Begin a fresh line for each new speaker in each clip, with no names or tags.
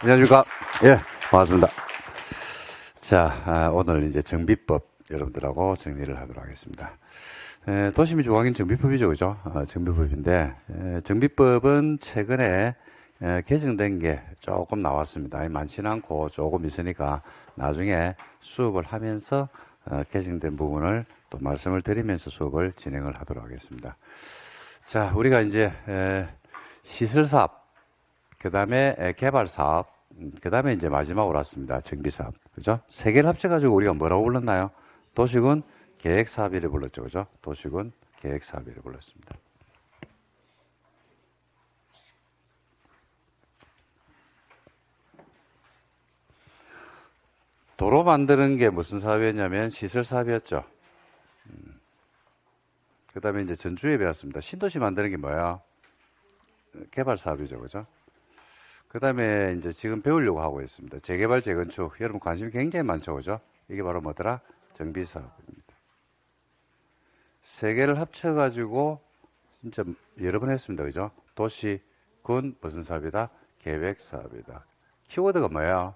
안녕하십니까. 예, 반갑습니다. 자, 오늘 이제 정비법 여러분들하고 정리를 하도록 하겠습니다. 도시민 주거환경 정비법이죠, 그죠? 정비법인데, 정비법은 최근에 개정된 게 조금 나왔습니다. 많지는 않고 조금 있으니까 나중에 수업을 하면서 개정된 부분을 또 말씀을 드리면서 수업을 진행을 하도록 하겠습니다. 자, 우리가 이제 시설사업, 그 다음에 개발사업, 그 다음에 이제 마지막으로 왔습니다. 정비사업. 그죠? 세 개를 합쳐가지고 우리가 뭐라고 불렀나요? 도시군 계획사업이를 불렀죠. 그죠? 도시군 계획사업이를 불렀습니다. 도로 만드는 게 무슨 사업이었냐면 시설사업이었죠. 그 다음에 이제 전주에 배웠습니다. 신도시 만드는 게 뭐야? 개발사업이죠. 그죠? 그 다음에 이제 지금 배우려고 하고 있습니다. 재개발, 재건축. 여러분 관심이 굉장히 많죠. 그죠? 이게 바로 뭐더라? 정비사업입니다. 세 개를 합쳐가지고 진짜 여러 번 했습니다. 그죠? 도시, 군, 무슨 사업이다? 계획사업이다. 키워드가 뭐야?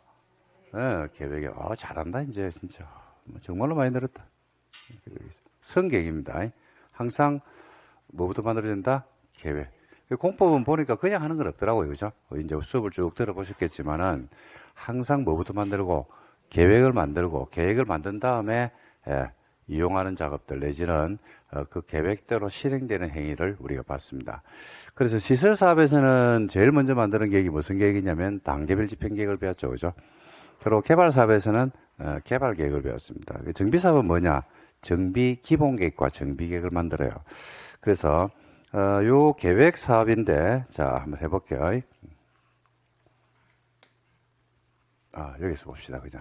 계획이. 잘한다, 이제, 진짜. 정말로 많이 늘었다. 성계획입니다. 항상 뭐부터 만들어야 된다? 계획. 공법은 보니까 그냥 하는 건 없더라고요. 그죠? 이제 수업을 쭉 들어보셨겠지만은 항상 뭐부터 만들고 계획을 만들고 계획을 만든 다음에 이용하는 작업들 내지는 그 계획대로 실행되는 행위를 우리가 봤습니다. 그래서 시설사업에서는 제일 먼저 만드는 계획이 무슨 계획이냐면 단계별 집행계획을 배웠죠. 그죠? 그리고 개발사업에서는 개발 계획을 배웠습니다. 정비사업은 뭐냐? 정비 기본계획과 정비계획을 만들어요. 그래서 요 계획 사업인데, 자, 한번 해볼게요. 여기서 봅시다. 그죠?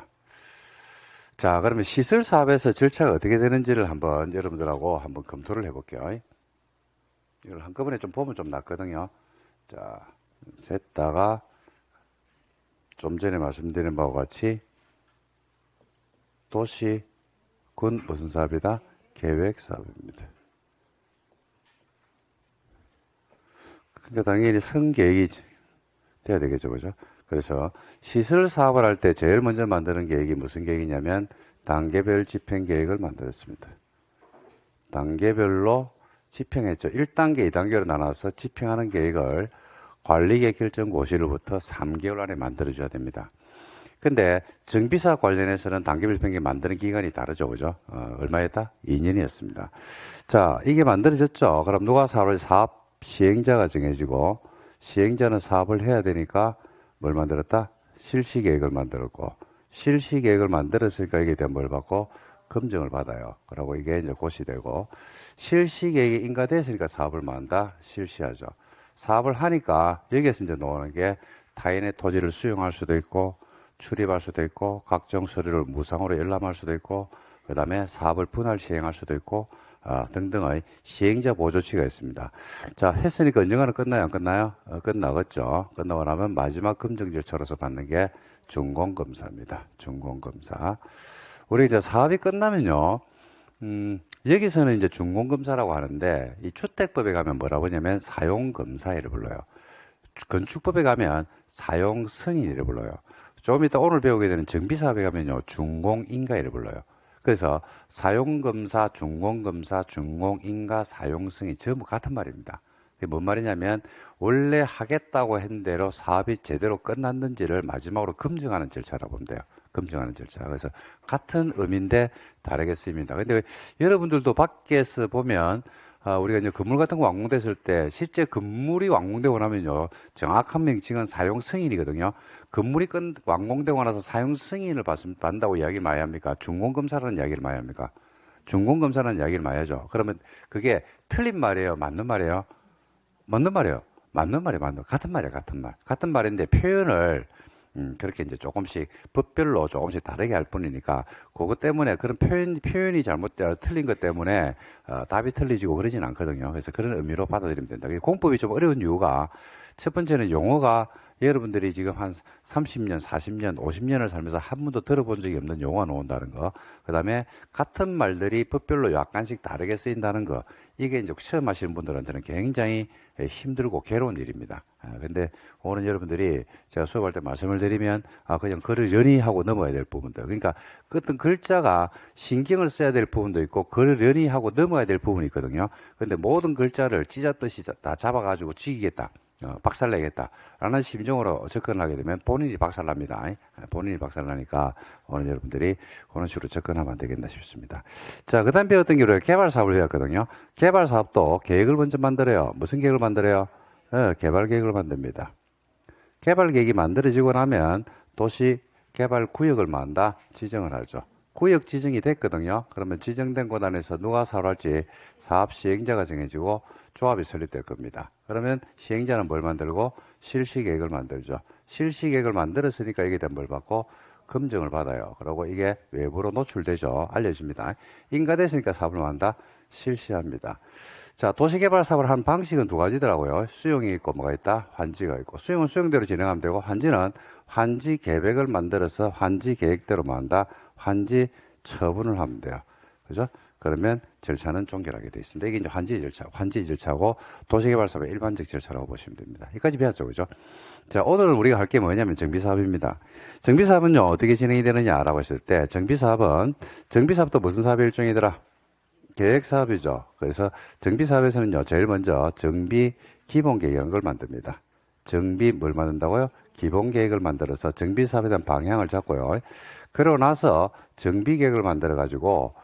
자, 그러면 시설 사업에서 절차가 어떻게 되는지를 한번 여러분들하고 한번 검토를 해볼게요. 이걸 한꺼번에 좀 보면 좀 낫거든요. 자, 셋다가 좀 전에 말씀드린 바와 같이 도시, 군, 무슨 사업이다? 계획 사업입니다. 그러니까 당연히 성계획이 돼야 되겠죠. 그죠? 그래서 시설 사업을 할 때 제일 먼저 만드는 계획이 무슨 계획이냐면 단계별 집행 계획을 만들었습니다. 단계별로 집행했죠. 1단계, 2단계로 나눠서 집행하는 계획을 관리계획 결정 고시로부터 3개월 안에 만들어줘야 됩니다. 근데 정비사 관련해서는 단계별 집행 계획 만드는 기간이 다르죠. 그죠? 얼마였다? 2년이었습니다. 자, 이게 만들어졌죠. 그럼 누가 사업 시행자가 정해지고 시행자는 사업을 해야 되니까 뭘 만들었다? 실시계획을 만들었고 실시계획을 만들었으니까 이게 대한 뭘 받고 검증을 받아요. 그리고 이게 이제 고시되고 실시계획이 인가됐으니까 사업을 만다 실시하죠. 사업을 하니까 여기에서 이제 나오는 게 타인의 토지를 수용할 수도 있고 출입할 수도 있고 각종 서류를 무상으로 열람할 수도 있고 그 다음에 사업을 분할 시행할 수도 있고 등등의 시행자 보조치가 있습니다. 자, 했으니까 언젠가는 끝나요? 안 끝나요? 끝나겠죠. 끝나고 나면 마지막 검증 절차로서 받는 게 준공검사입니다. 준공검사. 우리 이제 사업이 끝나면요, 여기서는 이제 준공검사라고 하는데, 이 주택법에 가면 뭐라고 하냐면 사용검사를 불러요. 건축법에 가면 사용승인이를 불러요. 조금 이따 오늘 배우게 되는 정비사업에 가면요, 준공인가를 불러요. 그래서 사용검사, 준공검사, 준공인가, 사용승인 전부 같은 말입니다. 그게 뭔 말이냐면 원래 하겠다고 한 대로 사업이 제대로 끝났는지를 마지막으로 검증하는 절차라고 보면 돼요. 검증하는 절차. 그래서 같은 의미인데 다르게 쓰입니다. 근데 여러분들도 밖에서 보면 우리가 이제 건물 같은 거 완공됐을 때 실제 건물이 완공되고 나면요 정확한 명칭은 사용 승인이거든요. 건물이 완공되고 나서 사용 승인을 받는다고 이야기를 많이 합니까? 준공검사라는 이야기를 많이 합니까? 준공검사라는 이야기를 많이 하죠. 그러면 그게 틀린 말이에요? 맞는 말이에요? 맞는 말이에요. 맞는 말이에요. 같은 말이에요. 같은 말. 같은 말인데 표현을 그렇게 이제 조금씩 법별로 조금씩 다르게 할 뿐이니까 그것 때문에 그런 표현이 잘못되어 틀린 것 때문에 답이 틀리지고 그러진 않거든요. 그래서 그런 의미로 받아들이면 된다. 공법이 좀 어려운 이유가 첫 번째는 용어가 여러분들이 지금 한 30년, 40년, 50년을 살면서 한 번도 들어본 적이 없는 용어가 나온다는 거. 그 다음에 같은 말들이 법별로 약간씩 다르게 쓰인다는 거. 이게 이제 처음 하시는 분들한테는 굉장히 힘들고 괴로운 일입니다. 근데 오늘 여러분들이 제가 수업할 때 말씀을 드리면 그냥 글을 연이하고 넘어야 될 부분들. 그러니까 어떤 글자가 신경을 써야 될 부분도 있고 글을 연이하고 넘어야 될 부분이 있거든요. 근데 모든 글자를 찢었듯이 다 잡아가지고 죽이겠다. 박살내겠다라는 심정으로 접근하게 되면 본인이 박살납니다. 본인이 박살나니까 오늘 여러분들이 그런 식으로 접근하면 안 되겠나 싶습니다. 자, 그 다음 배웠던 게 우리가 개발 사업을 배웠거든요. 개발 사업도 계획을 먼저 만들어요. 무슨 계획을 만들어요? 개발 계획을 만듭니다. 개발 계획이 만들어지고 나면 도시 개발 구역을 만다 지정을 하죠. 구역 지정이 됐거든요. 그러면 지정된 곳 안에서 누가 사업을 할지 사업 시행자가 정해지고 조합이 설립될 겁니다. 그러면 시행자는 뭘 만들고 실시계획을 만들죠. 실시계획을 만들었으니까 이게 된 뭘 받고 검증을 받아요. 그리고 이게 외부로 노출되죠. 알려줍니다. 인가됐으니까 사업을 만다 실시합니다. 자, 도시개발 사업을 하는 방식은 두 가지더라고요. 수용이 있고 뭐가 있다? 환지가 있고. 수용은 수용대로 진행하면 되고 환지는 환지 계획을 만들어서 환지 계획대로 만다 환지 처분을 하면 돼요. 그죠? 그러면 절차는 종결하게 되어 있습니다. 이게 이제 환지 절차고 도시개발 사업의 일반적 절차라고 보시면 됩니다. 여기까지 배웠죠, 그죠? 자, 오늘 우리가 할 게 뭐냐면 정비사업입니다. 정비사업은요, 어떻게 진행이 되느냐라고 했을 때, 정비사업도 무슨 사업의 일종이더라? 계획사업이죠. 그래서 정비사업에서는요, 제일 먼저 정비 기본계획이라는 걸 만듭니다. 정비 뭘 만든다고요? 기본계획을 만들어서 정비사업에 대한 방향을 잡고요. 그러고 나서 정비계획을 만들어가지고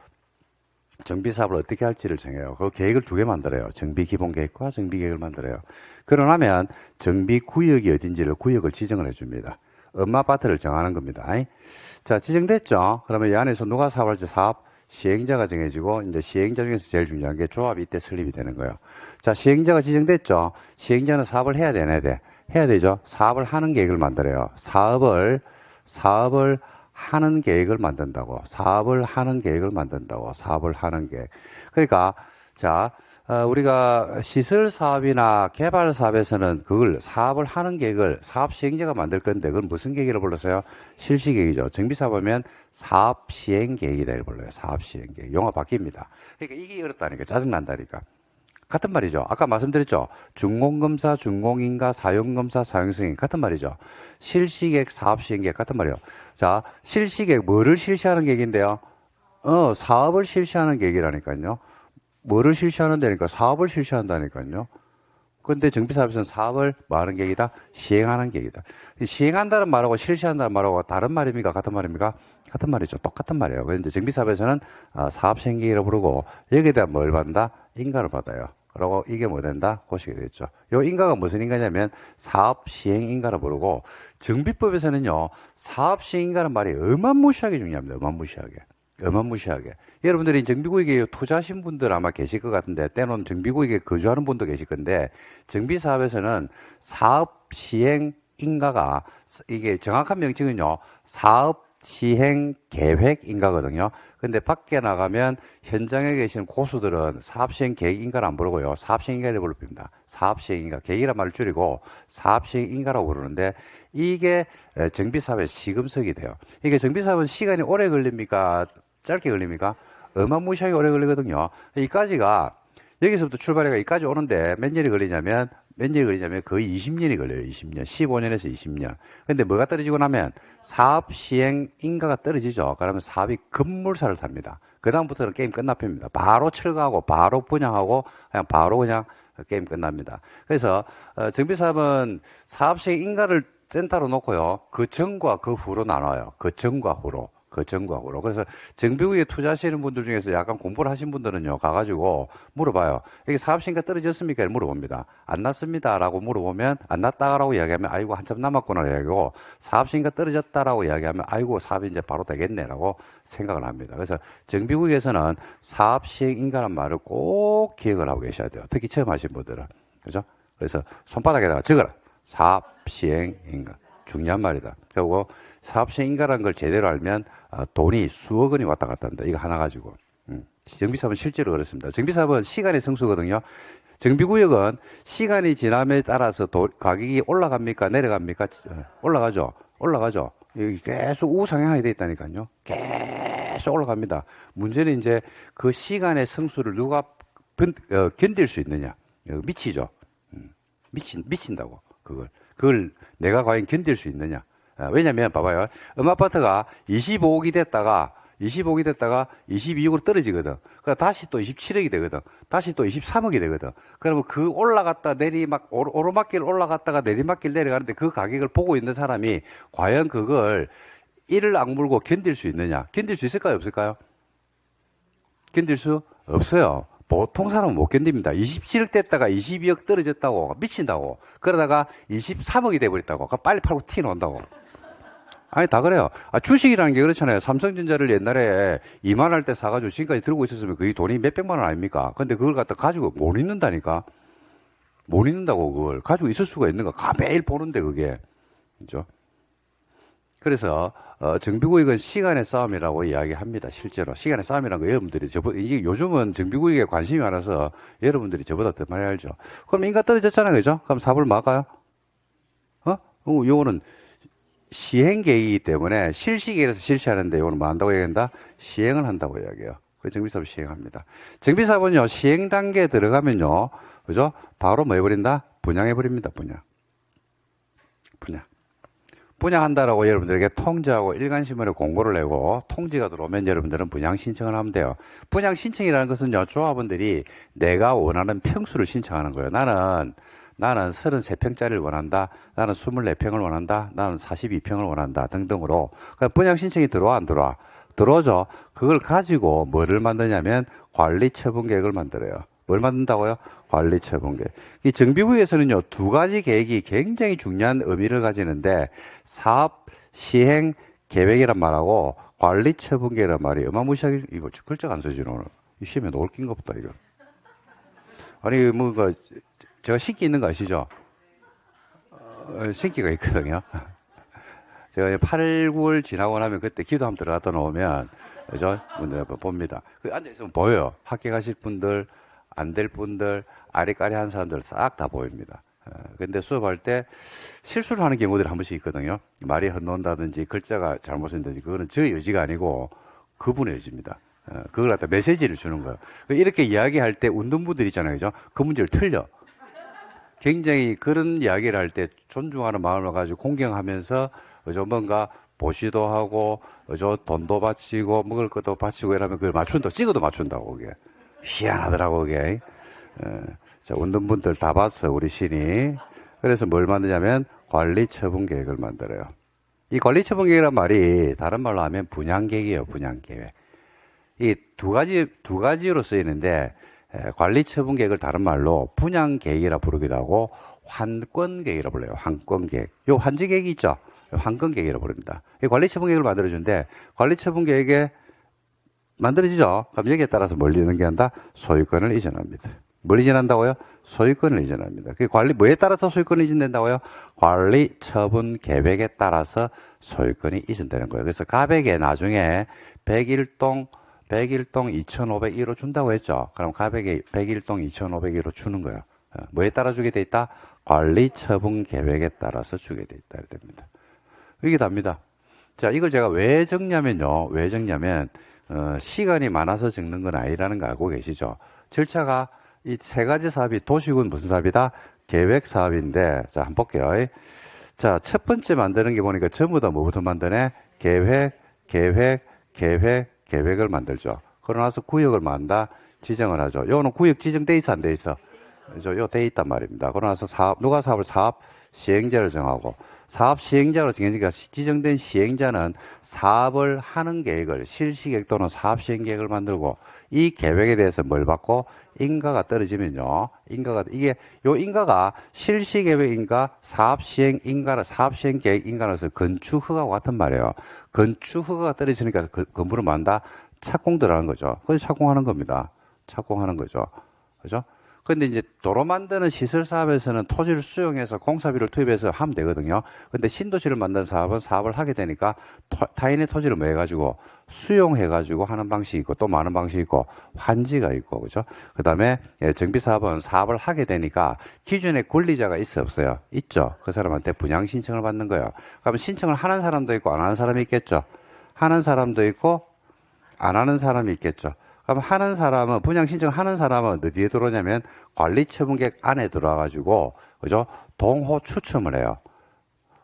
정비사업을 어떻게 할지를 정해요. 그 계획을 두 개 만들어요. 정비기본계획과 정비계획을 만들어요. 그러고 나면 정비구역이 어딘지를 구역을 지정을 해줍니다. 엄마 아파트를 정하는 겁니다. 자, 지정됐죠? 그러면 이 안에서 누가 사업할지 사업 시행자가 정해지고 이제 시행자 중에서 제일 중요한 게 조합이 이때 설립이 되는 거예요. 자, 시행자가 지정됐죠? 시행자는 사업을 해야 돼, 해야 돼? 해야 되죠? 사업을 하는 계획을 만들어요. 사업을 하는 계획을 만든다고. 사업을 하는 계획을 만든다고. 사업을 하는 계획. 그러니까, 자, 우리가 시설 사업이나 개발 사업에서는 그걸 사업을 하는 계획을 사업 시행자가 만들 건데 그건 무슨 계획이라고 불렀어요? 실시 계획이죠. 정비 사업하면 사업 시행 계획이다 이렇게 불러요. 사업 시행 계획. 용어 바뀝니다. 그러니까 이게 어렵다니까. 짜증난다니까. 같은 말이죠. 아까 말씀드렸죠. 준공검사, 준공인가, 사용검사, 사용승인 같은 말이죠. 실시계획, 사업시행계획 같은 말이에요. 자, 실시계획 뭐를 실시하는 계획인데요? 사업을 실시하는 계획이라니까요. 뭐를 실시하는 데니까 사업을 실시한다니까요. 근데 정비사업에서는 사업을 뭐 하는 계획이다? 시행하는 계획이다. 시행한다는 말하고 실시한다는 말하고 다른 말입니까? 같은 말입니까? 같은 말이죠. 똑같은 말이에요. 그런데 정비사업에서는 사업 시행계획이라고 부르고 여기에 대한 뭘 받는다? 인가를 받아요. 그리고 이게 뭐 된다? 고시게 되겠죠. 요 인가가 무슨 인가냐면 사업 시행 인가를 부르고 정비법에서는요. 사업 시행 인가는 말이 어마무시하게 중요합니다. 어마무시하게. 여러분들이 정비구역에 투자하신 분들 아마 계실 것 같은데 때로는 정비구역에 거주하는 분도 계실 건데 정비사업에서는 사업 시행 인가가 이게 정확한 명칭은요. 사업 시행 계획 인가거든요. 근데 밖에 나가면 현장에 계신 고수들은 사업 시행 계획 인가를 안 부르고요. 사업 시행 인가를 부릅니다. 사업 시행 인가. 계획이란 말을 줄이고 사업 시행 인가라고 부르는데 이게 정비사업의 시금석이 돼요. 이게 정비사업은 시간이 오래 걸립니까? 짧게 걸립니까? 어마무시하게 오래 걸리거든요. 이까지가 여기서부터 출발해가 이까지 오는데 몇 년이 걸리냐면 거의 20년이 걸려요. 20년. 15년에서 20년. 근데 뭐가 떨어지고 나면 사업 시행 인가가 떨어지죠. 그러면 사업이 급물살을 탑니다. 그다음부터는 게임 끝납니다. 바로 철거하고 바로 분양하고 그냥 게임 끝납니다. 그래서 정비사업은 사업 시행 인가를 센터로 놓고요. 그 전과 그 후로 나눠요. 그 전과 후로. 그래서 정비구역에 투자하시는 분들 중에서 약간 공부를 하신 분들은요, 가가지고 물어봐요. 이게 사업신가 떨어졌습니까? 물어봅니다. 안 났습니다라고 물어보면, 안 났다라고 이야기하면, 아이고, 한참 남았구나, 이야기하고, 사업신가 떨어졌다라고 이야기하면, 아이고, 사업이 이제 바로 되겠네라고 생각을 합니다. 그래서 정비구역에서는 사업시행인가라는 말을 꼭 기억을 하고 계셔야 돼요. 특히 처음 하신 분들은. 그죠? 그래서 손바닥에다가 적어라. 사업시행인가. 중요한 말이다. 그리고 사업시행인가라는 걸 제대로 알면 돈이 수억 원이 왔다 갔다 한다. 이거 하나 가지고. 정비사업은 실제로 그렇습니다. 정비사업은 시간의 성수거든요. 정비구역은 시간이 지남에 따라서 가격이 올라갑니까? 내려갑니까? 올라가죠. 올라가죠. 여기 계속 우상향하게 돼 있다니까요. 계속 올라갑니다. 문제는 이제 그 시간의 성수를 누가 견딜 수 있느냐. 미치죠. 미친다고. 그걸 내가 과연 견딜 수 있느냐. 왜냐면 봐봐요. 아파트가 25억이 됐다가 22억으로 떨어지거든. 그러니까 다시 또 27억이 되거든. 다시 또 23억이 되거든. 그러면 그 올라갔다 오르막길 올라갔다가 내리막길 내려가는데 그 가격을 보고 있는 사람이 과연 그걸 이를 악물고 견딜 수 있느냐? 견딜 수 있을까요? 없을까요? 견딜 수 없어요. 보통 사람은 못 견딥니다. 27억 됐다가 22억 떨어졌다고 미친다고. 그러다가 23억이 돼버렸다고. 빨리 팔고 티 나온다고. 아니, 다 그래요. 주식이라는 게 그렇잖아요. 삼성전자를 옛날에 2만 할 때 사가지고 지금까지 들고 있었으면 그게 돈이 몇백만 원 아닙니까? 근데 그걸 갖다 가지고 못 잊는다니까? 못 잊는다고, 그걸. 가지고 있을 수가 있는가? 매일 보는데, 그게. 그죠? 그래서, 정비구역은 시간의 싸움이라고 이야기합니다. 실제로. 시간의 싸움이라는 거 여러분들이 이게 요즘은 정비구역에 관심이 많아서 여러분들이 저보다 더 많이 알죠. 그럼 인가 떨어졌잖아요. 그죠? 그럼 삽을 막아요? 요거는 시행 계획이기 때문에 실시계획에서 실시하는데 이거는 뭐 한다고 얘기한다? 시행을 한다고 이야기해요. 그 정비사업 시행합니다. 정비사업은요, 시행 단계에 들어가면요, 그죠? 바로 뭐 해버린다? 분양해버립니다, 분양. 분양한다라고 여러분들에게 통지하고 일간신문에 공고를 내고 통지가 들어오면 여러분들은 분양 신청을 하면 돼요. 분양 신청이라는 것은요, 조합원들이 내가 원하는 평수를 신청하는 거예요. 나는 33평짜리를 원한다. 나는 24평을 원한다. 나는 42평을 원한다. 등등으로. 분양 신청이 들어와, 안 들어와? 들어오죠. 그걸 가지고 뭐를 만드냐면 관리처분 계획을 만들어요. 뭘 만든다고요? 관리처분 계획. 이 정비구역에서는요, 두 가지 계획이 굉장히 중요한 의미를 가지는데 사업 시행 계획이란 말하고 관리처분 계획이란 말이 어마무시하게, 이거 글자가 안 써지네, 오늘. 이 시험에 놓을 낀가 보다, 이거. 아니, 제가 신기 있는 거 아시죠? 신기가 있거든요. 제가 8, 9월 지나고 나면 그때 기도 한번 들어갔다 놓으면, 그죠? 문제 봅니다. 앉아있으면 보여요. 학교 가실 분들, 안 될 분들, 아리까리한 사람들 싹 다 보입니다. 근데 수업할 때 실수를 하는 경우들이 한 번씩 있거든요. 말이 헛놓는다든지 글자가 잘못된다든지 그거는 저 의지가 아니고 그분의 의지입니다. 그걸 갖다 메시지를 주는 거예요. 이렇게 이야기할 때 웃는 분들 있잖아요. 그죠? 그 문제를 틀려. 굉장히 그런 이야기를 할 때 존중하는 마음을 가지고 공경하면서 뭔가 보시도 하고 돈도 바치고 먹을 것도 바치고 이러면 그걸 맞춘다. 찍어도 맞춘다고 그게. 희한하더라고 그게. 자, 웃는 분들 다 봤어 우리 신이. 그래서 뭘 만드냐면 관리처분 계획을 만들어요. 이 관리처분 계획이란 말이 다른 말로 하면 분양계획이에요. 분양계획. 이 두 가지로 쓰이는데 관리처분 계획을 다른 말로 분양계획이라 부르기도 하고 환권계획이라 불러요. 환권계획. 요 환지계획이 있죠. 환권계획이라 부릅니다. 이 관리처분 계획을 만들어준데 관리처분 계획에 만들어지죠. 그럼 여기에 따라서 뭘 이전한다? 소유권을 이전합니다. 뭘 이전한다고요? 소유권을 이전합니다. 그 뭐에 따라서 소유권이 이전된다고요? 관리처분 계획에 따라서 소유권이 이전되는 거예요. 그래서 가백에 나중에 101동 2,501호 준다고 했죠. 그럼 가백에 101동 2,501호 주는 거예요. 뭐에 따라 주게 돼 있다? 관리처분 계획에 따라서 주게 돼 있다. 됩니다. 이게 답니다. 자, 이걸 제가 왜 적냐면요. 왜 적냐면, 시간이 많아서 적는 건 아니라는 거 알고 계시죠? 절차가 이 세 가지 사업이 도시군 무슨 사업이다? 계획 사업인데, 자, 한번 볼게요. 자, 첫 번째 만드는 게 보니까 전부 다 뭐부터 만드네? 계획을 만들죠. 그러고 나서 구역을 만다 지정을 하죠. 요거는 구역 지정돼 있어, 안 돼 있어? 그죠? 요 돼 있단 말입니다. 그러고 나서 누가 사업 시행자를 정하고, 사업 시행자로 지정된 시행자는 사업을 하는 계획을, 실시계획 또는 사업 시행 계획을 만들고, 이 계획에 대해서 뭘 받고, 인가가 떨어지면요. 인가가 실시계획 인가, 사업 시행 인가라, 사업 시행 계획 인가라서 건축 허가와 같은 말이에요. 건축 허가가 떨어지니까 건물을 만다 착공 들어가는 거죠. 그래서 착공하는 겁니다. 착공하는 거죠. 그죠? 근데 이제 도로 만드는 시설 사업에서는 토지를 수용해서 공사비를 투입해서 하면 되거든요. 근데 신도시를 만드는 사업은 사업을 하게 되니까 타인의 토지를 뭐 해가지고 수용해가지고 하는 방식이 있고 또 많은 방식이 있고 환지가 있고 그죠? 그 다음에 정비 사업은 사업을 하게 되니까 기준에 권리자가 있어 없어요? 있죠. 그 사람한테 분양 신청을 받는 거예요. 그러면 신청을 하는 사람도 있고 안 하는 사람이 있겠죠. 하는 사람도 있고 안 하는 사람이 있겠죠. 그럼 하는 사람은 분양 신청하는 사람은 어디에 들어오냐면 관리처분계획 안에 들어와가지고 그죠? 동호 추첨을 해요.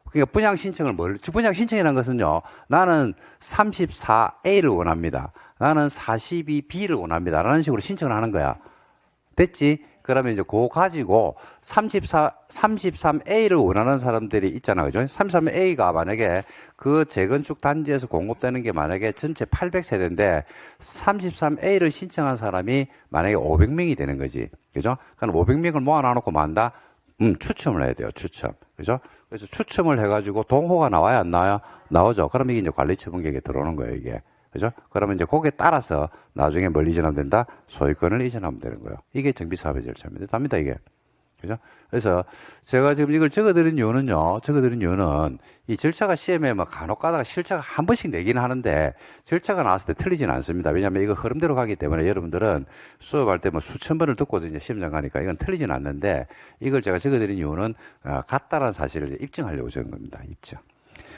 그러니까 분양 신청을 분양 신청이라는 것은요. 나는 34A를 원합니다. 나는 42B를 원합니다. 라는 식으로 신청을 하는 거야. 됐지? 그러면 이제 그거 가지고 33A를 원하는 사람들이 있잖아. 그죠? 33A가 만약에 그 재건축 단지에서 공급되는 게 만약에 전체 800세대인데 33A를 신청한 사람이 만약에 500명이 되는 거지. 그죠? 그럼 500명을 모아놔놓고 만다? 추첨을 해야 돼요. 추첨. 그죠? 그래서 추첨을 해가지고 동호가 나와야 안 나와요? 나오죠. 그럼 이게 이제 관리처분계획에 들어오는 거예요, 이게. 그죠? 그러면 이제 거기에 따라서 나중에 뭘 이전하면 된다? 소유권을 이전하면 되는 거예요. 이게 정비사업의 절차입니다. 답니다, 이게. 그죠? 그래서 제가 지금 이걸 적어드린 이유는요, 이 절차가 시험에 막 간혹 가다가 실차가 한 번씩 내기는 하는데 절차가 나왔을 때 틀리지는 않습니다. 왜냐하면 이거 흐름대로 가기 때문에 여러분들은 수업할 때 뭐 수천 번을 듣고도 이제 시험장 가니까 이건 틀리지는 않는데 이걸 제가 적어드린 이유는 같다라는 사실을 입증하려고 적은 겁니다. 입증.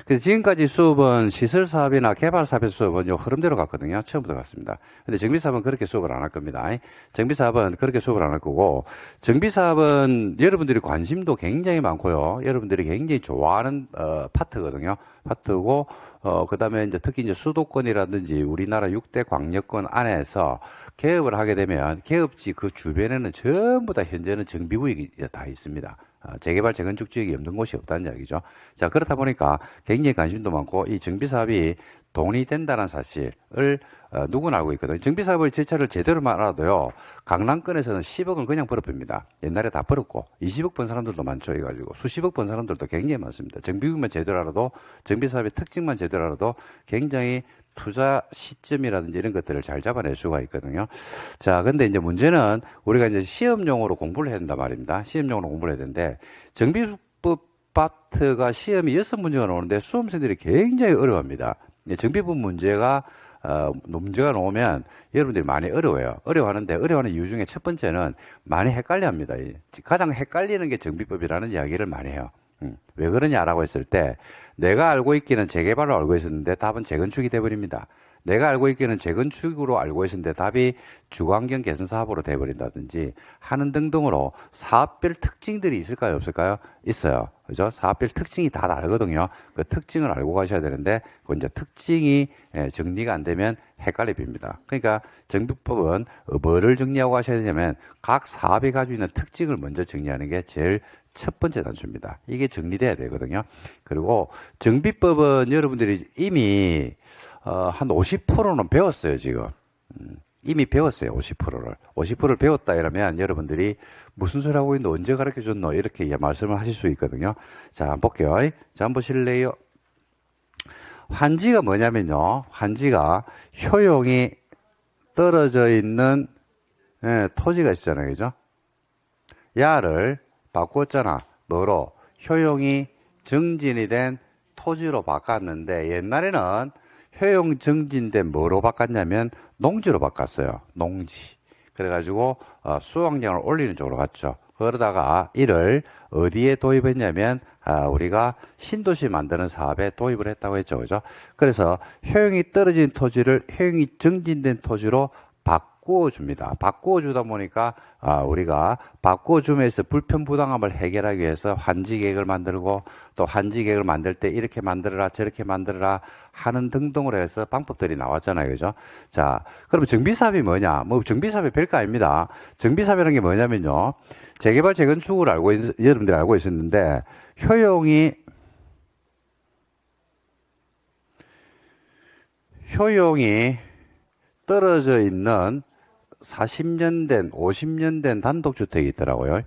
그래서 지금까지 수업은 시설사업이나 개발사업의 수업은 요 흐름대로 갔거든요. 처음부터 갔습니다. 근데 정비사업은 그렇게 수업을 안 할 겁니다. 정비사업은 그렇게 수업을 안 할 거고, 정비사업은 여러분들이 관심도 굉장히 많고요. 여러분들이 굉장히 좋아하는, 파트거든요. 파트고, 그 다음에 이제 특히 이제 수도권이라든지 우리나라 6대 광역권 안에서 개업을 하게 되면 개업지 그 주변에는 전부 다 현재는 정비구역이 다 있습니다. 재개발, 재건축 지역이 없는 곳이 없다는 이야기죠. 자, 그렇다 보니까 굉장히 관심도 많고 이 정비사업이 돈이 된다는 사실을 누구나 알고 있거든요. 정비사업의 절차를 제대로만 알아도요. 강남권에서는 10억은 그냥 벌어봅니다. 옛날에 다 벌었고 20억 번 사람들도 많죠. 해가지고 수십억 번 사람들도 굉장히 많습니다. 정비구역만 제대로 알아도 정비사업의 특징만 제대로 알아도 굉장히 투자 시점이라든지 이런 것들을 잘 잡아낼 수가 있거든요. 자, 근데 이제 문제는 우리가 이제 시험용으로 공부를 해야 된단 말입니다. 시험용으로 공부를 해야 되는데, 정비법 파트가 시험이 6문제가 나오는데 수험생들이 굉장히 어려워합니다. 정비법 문제가 나오면 여러분들이 많이 어려워요. 어려워하는 이유 중에 첫 번째는 많이 헷갈려 합니다. 가장 헷갈리는 게 정비법이라는 이야기를 많이 해요. 왜 그러냐라고 했을 때 내가 알고 있기는 재개발로 알고 있었는데 답은 재건축이 돼버립니다. 내가 알고 있기는 재건축으로 알고 있었는데 답이 주거환경 개선 사업으로 돼버린다든지 하는 등등으로 사업별 특징들이 있을까요? 없을까요? 있어요. 그죠? 사업별 특징이 다 다르거든요. 그 특징을 알고 가셔야 되는데 그 이제 특징이 정리가 안 되면 헷갈립니다. 그러니까 정비법은 뭐를 정리하고 가셔야 되냐면 각 사업이 가지고 있는 특징을 먼저 정리하는 게 제일 첫 번째 단추입니다. 이게 정리돼야 되거든요. 그리고 정비법은 여러분들이 이미 한 50%는 배웠어요, 지금. 이미 배웠어요, 50%를. 50%를 배웠다 이러면 여러분들이 무슨 소리 하고 있는데 언제 가르쳐 줬노? 이렇게 말씀을 하실 수 있거든요. 자, 한번 볼게요. 자, 한번 보실래요? 환지가 뭐냐면요. 환지가 효용이 떨어져 있는 토지가 있잖아요. 그죠? 야를 바꿨잖아. 뭐로? 효용이 정진이 된 토지로 바꿨는데 옛날에는 효용 정진된 뭐로 바꿨냐면 농지로 바꿨어요. 농지. 그래가지고 수확량을 올리는 쪽으로 갔죠. 그러다가 이를 어디에 도입했냐면 우리가 신도시 만드는 사업에 도입을 했다고 했죠. 그죠? 그래서 효용이 떨어진 토지를 효용이 정진된 토지로 바꾸어줍니다. 바꾸어주다 보니까 우리가 바꾸어줌에서 불편부당함을 해결하기 위해서 환지계획을 만들고 또 환지계획을 만들 때 이렇게 만들어라 저렇게 만들어라 하는 등등으로 해서 방법들이 나왔잖아요. 그죠? 자, 그럼 정비사업이 뭐냐? 뭐 정비사업이 별거 아닙니다. 정비사업이라는 게 뭐냐면요. 재개발 재건축을 여러분들이 알고 있었는데 효용이 떨어져 있는 40년 된, 50년 된 단독주택이 있더라고요.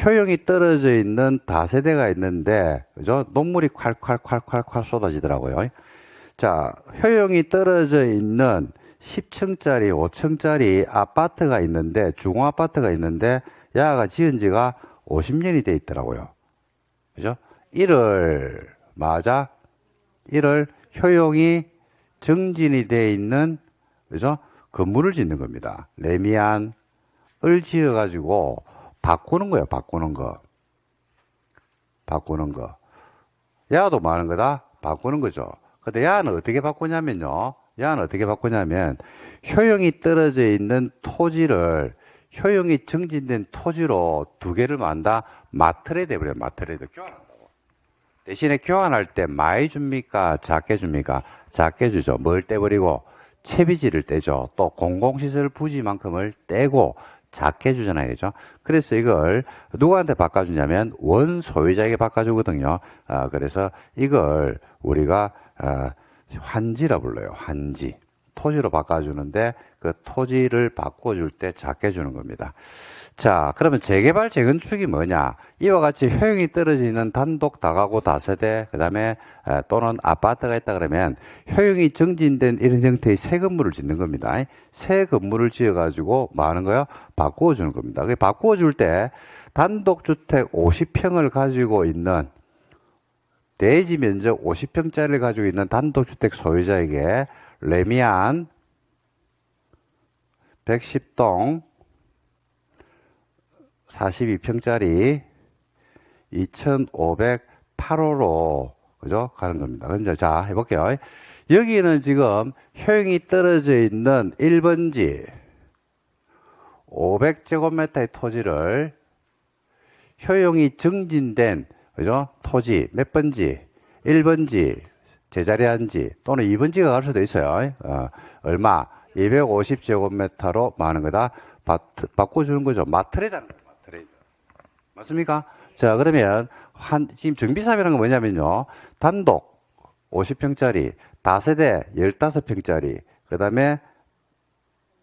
효용이 떨어져 있는 다세대가 있는데, 그죠? 녹물이 콸콸콸콸콸 쏟아지더라고요. 자, 효용이 떨어져 있는 10층짜리, 5층짜리 아파트가 있는데, 중고아파트가 있는데, 야가 지은 지가 50년이 돼 있더라고요. 그죠? 이를 효용이 정진이 돼 있는, 그죠? 건물을 짓는 겁니다. 레미안을 지어가지고 바꾸는 거예요. 바꾸는 거. 야도 많은 거다? 바꾸는 거죠. 근데 야는 어떻게 바꾸냐면, 효용이 떨어져 있는 토지를 효용이 정진된 토지로 두 개를 만다 마트레 돼버려요. 마트레드 교환한다고. 대신에 교환할 때 많이 줍니까? 작게 줍니까? 작게 주죠. 뭘 떼버리고? 채비지를 떼죠. 또 공공시설 부지만큼을 떼고 작게 주잖아요. 그죠? 그래서 이걸 누구한테 바꿔주냐면 원소유자에게 바꿔주거든요. 그래서 이걸 우리가 환지라 불러요. 환지. 토지로 바꿔주는데 그 토지를 바꿔줄 때 작게 주는 겁니다. 자, 그러면 재개발, 재건축이 뭐냐? 이와 같이 효용이 떨어지는 단독 다가구 다세대, 그 다음에 또는 아파트가 있다 그러면 효용이 정진된 이런 형태의 새 건물을 짓는 겁니다. 새 건물을 지어가지고 뭐 하는 거요? 바꾸어 주는 겁니다. 바꾸어 줄 때 단독주택 50평을 가지고 있는 대지 면적 50평짜리를 가지고 있는 단독주택 소유자에게 레미안 110동 42평짜리 2,508호로 그죠? 가는 겁니다. 그럼 자, 해볼게요. 여기는 지금 효용이 떨어져 있는 1번지 500제곱미터의 토지를 효용이 정진된 그죠? 토지 몇 번지? 1번지 제자리 한지 또는 2번지가 갈 수도 있어요. 얼마? 250제곱미터로 많은 거다. 바꿔주는 거죠. 마트레이드하는 거죠. 마트레이드. 맞습니까? 자, 그러면 지금 정비사업이라는 건 뭐냐면요. 단독 50평짜리, 다세대 15평짜리, 그 다음에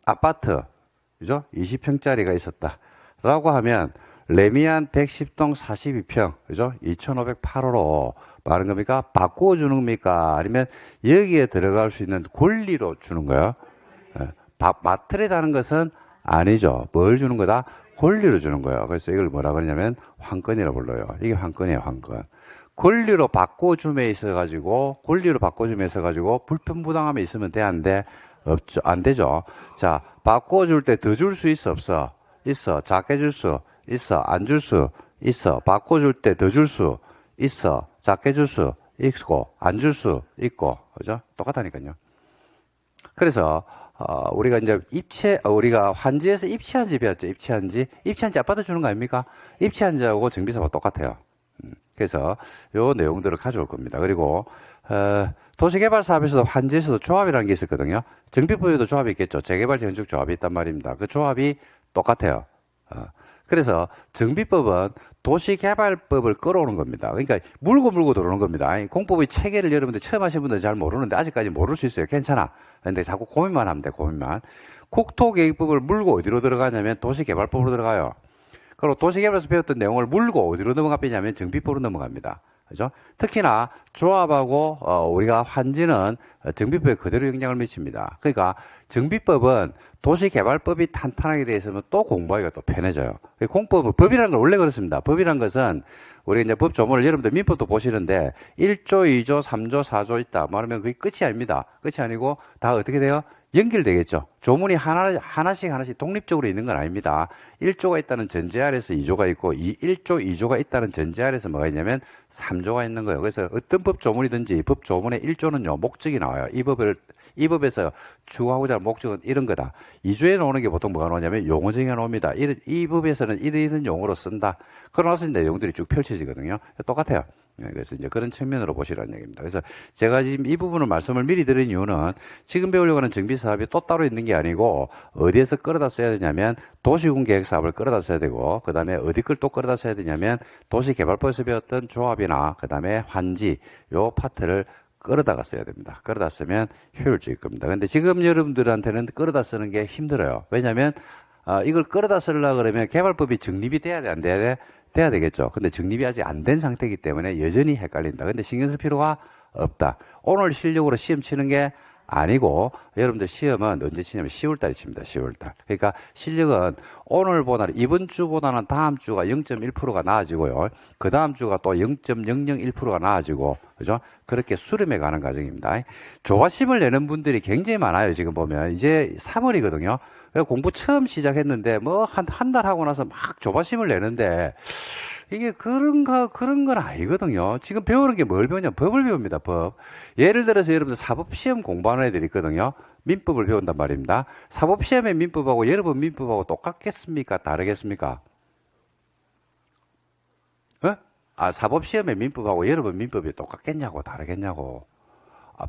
아파트, 그죠? 20평짜리가 있었다. 라고 하면 레미안 110동 42평, 그죠? 2,508호로 말하는 겁니까? 바꾸어 주는 겁니까? 아니면 여기에 들어갈 수 있는 권리로 주는 거예요? 마트레이드 하는 것은 아니죠. 뭘 주는 거다? 권리로 주는 거예요. 그래서 이걸 뭐라 그러냐면 환권이라고 불러요. 이게 환권이에요, 환권. 권리로 바꿔줌에 있어가지고, 불편부당함이 있으면 돼, 안 돼? 없죠. 안 되죠. 자, 바꿔줄 때 더 줄 수 있어, 없어? 있어. 작게 줄 수 있어. 안 줄 수 있어. 바꿔줄 때 더 줄 수 있어. 작게 줄 수 있고, 안 줄 수 있고, 그죠? 똑같다니까요. 그래서, 우리가 이제 우리가 환지에서 입치한지 배웠죠. 입치한지 아파트 주는 거 아닙니까? 입치한지하고 정비사하고 똑같아요. 그래서 요 내용들을 가져올 겁니다. 그리고, 도시개발 사업에서도 환지에서도 조합이라는 게 있었거든요. 정비법에도 조합이 있겠죠. 재개발, 재건축 조합이 있단 말입니다. 그 조합이 똑같아요. 그래서 정비법은 도시개발법을 끌어오는 겁니다. 그러니까 물고 들어오는 겁니다. 공법의 체계를 여러분들 처음 하신 분들은 잘 모르는데 아직까지 모를 수 있어요. 괜찮아. 근데 자꾸 고민만 하면 돼. 고민만. 국토계획법을 물고 어디로 들어가냐면 도시개발법으로 들어가요. 그리고 도시개발에서 배웠던 내용을 물고 어디로 넘어가냐면 정비법으로 넘어갑니다. 그죠? 특히나 조합하고 우리가 환지는 정비법에 그대로 영향을 미칩니다. 그러니까 정비법은 도시개발법이 탄탄하게 돼 있으면 또 공부하기가 또 편해져요. 공법은 법이라는 건 원래 그렇습니다. 법이라는 것은 우리 이제 법 조문을 여러분들 민법도 보시는데 1조, 2조, 3조, 4조 있다 말하면 그게 끝이 아닙니다. 끝이 아니고 다 어떻게 돼요? 연결되겠죠. 조문이 하나씩 독립적으로 있는 건 아닙니다. 1조가 있다는 전제 아래서 2조가 있고 1조, 2조가 있다는 전제 아래서 뭐가 있냐면 3조가 있는 거예요. 그래서 어떤 법 조문이든지 법 조문의 1조는요. 목적이 나와요. 이 법에서 추구하고자 하는 목적은 이런 거다. 2조에 나오는 게 보통 뭐가 나오냐면 용어정의가 나옵니다. 이 법에서는 이런 용어로 쓴다. 그러고 나서 내용들이 쭉 펼쳐지거든요. 똑같아요. 그래서 이제 그런 측면으로 보시라는 얘기입니다. 그래서 제가 지금 이 부분을 말씀을 미리 드린 이유는 지금 배우려고 하는 정비사업이 또 따로 있는 게 아니고 어디에서 끌어다 써야 되냐면 도시군계획사업을 끌어다 써야 되고 그 다음에 어디 걸 또 끌어다 써야 되냐면 도시개발법에서 배웠던 조합이나 그 다음에 환지 요 파트를 끌어다가 써야 됩니다. 끌어다 쓰면 효율적일 겁니다. 근데 지금 여러분들한테는 끌어다 쓰는 게 힘들어요. 왜냐하면 이걸 끌어다 쓰려고 그러면 개발법이 정립이 돼야 돼, 안 돼야 돼? 돼야 되겠죠. 근데 정립이 아직 안 된 상태이기 때문에 여전히 헷갈린다. 근데 신경 쓸 필요가 없다. 오늘 실력으로 시험 치는 게 아니고 여러분들 시험은 언제 치냐면 10월달에 칩니다. 10월달. 그러니까 실력은 오늘보다는 이번 주보다는 다음 주가 0.1%가 나아지고요. 그 다음 주가 또 0.001%가 나아지고 그죠? 그렇게 수렴해 가는 과정입니다. 조바심을 내는 분들이 굉장히 많아요. 지금 보면 이제 3월이거든요. 공부 처음 시작했는데 뭐 한 달 하고 나서 막 조바심을 내는데 이게 그런 건 아니거든요. 지금 배우는 게 뭘 배우냐? 법을 배웁니다, 법. 예를 들어서 여러분들 사법시험 공부하는 애들이 있거든요. 민법을 배운단 말입니다. 사법시험의 민법하고 여러분 민법하고 똑같겠습니까? 다르겠습니까? 사법시험의 민법하고 여러분 민법이 똑같겠냐고, 다르겠냐고.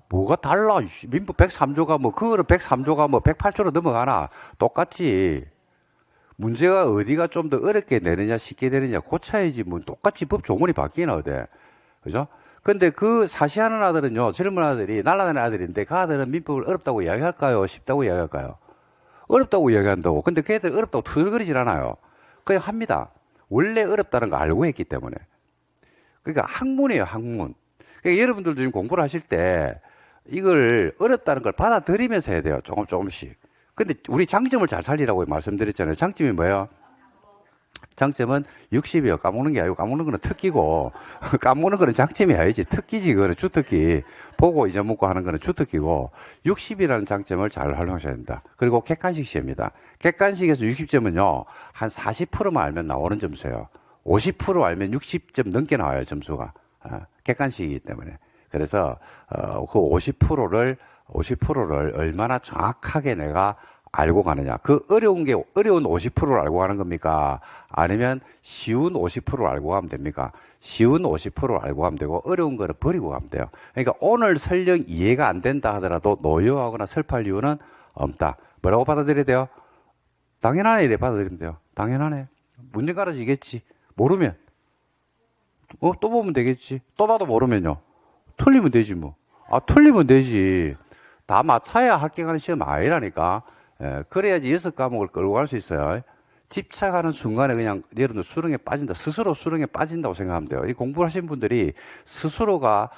뭐가 달라? 민법 103조가 그거는 103조가 108조로 넘어가나? 똑같지. 문제가 어디가 좀 더 어렵게 내느냐, 쉽게 내느냐, 고쳐야지. 똑같이 법 조문이 바뀌나, 어디. 그죠? 근데 그 사시하는 아들은요, 젊은 아들이, 날라다니는 아들인데, 그 아들은 민법을 어렵다고 이야기할까요? 쉽다고 이야기할까요? 어렵다고 이야기한다고. 근데 그 애들 어렵다고 투덜거리질 않아요. 그냥 합니다. 원래 어렵다는 거 알고 했기 때문에. 그러니까 학문이에요, 학문. 그러니까 여러분들도 지금 공부를 하실 때, 이걸 어렵다는 걸 받아들이면서 해야 돼요, 조금씩. 근데 우리 장점을 잘 살리라고 말씀드렸잖아요. 장점이 뭐예요? 장점은 60이요. 까먹는 게 아니고 까먹는 거는 특기고 까먹는 거는 장점이 아니지. 특기지. 그거는 주특기. 보고 잊어먹고 하는 거는 주특기고 60이라는 장점을 잘 활용하셔야 된다. 그리고 객관식 시험입니다. 객관식에서 60점은요. 한 40%만 알면 나오는 점수예요. 50% 알면 60점 넘게 나와요. 점수가. 객관식이기 때문에. 그래서 그 50%를 얼마나 정확하게 내가 알고 가느냐. 그 어려운 50%를 알고 가는 겁니까? 아니면 쉬운 50%를 알고 가면 됩니까? 쉬운 50%를 알고 가면 되고 어려운 거를 버리고 가면 돼요. 그러니까 오늘 설령 이해가 안 된다 하더라도 노여하거나 슬퍼할 이유는 없다. 뭐라고 받아들여야 돼요? 당연하네. 이래 받아들이면 돼요. 당연하네. 문제 가르치겠지. 모르면 또 보면 되겠지. 또 봐도 모르면요. 틀리면 되지 뭐. 틀리면 되지. 다 맞춰야 합격하는 시험 아니라니까. 그래야지 6과목을 끌고 갈 수 있어요. 집착하는 순간에 그냥 여러분들 수렁에 빠진다. 스스로 수렁에 빠진다고 생각하면 돼요. 이 공부를 하신 분들이 스스로가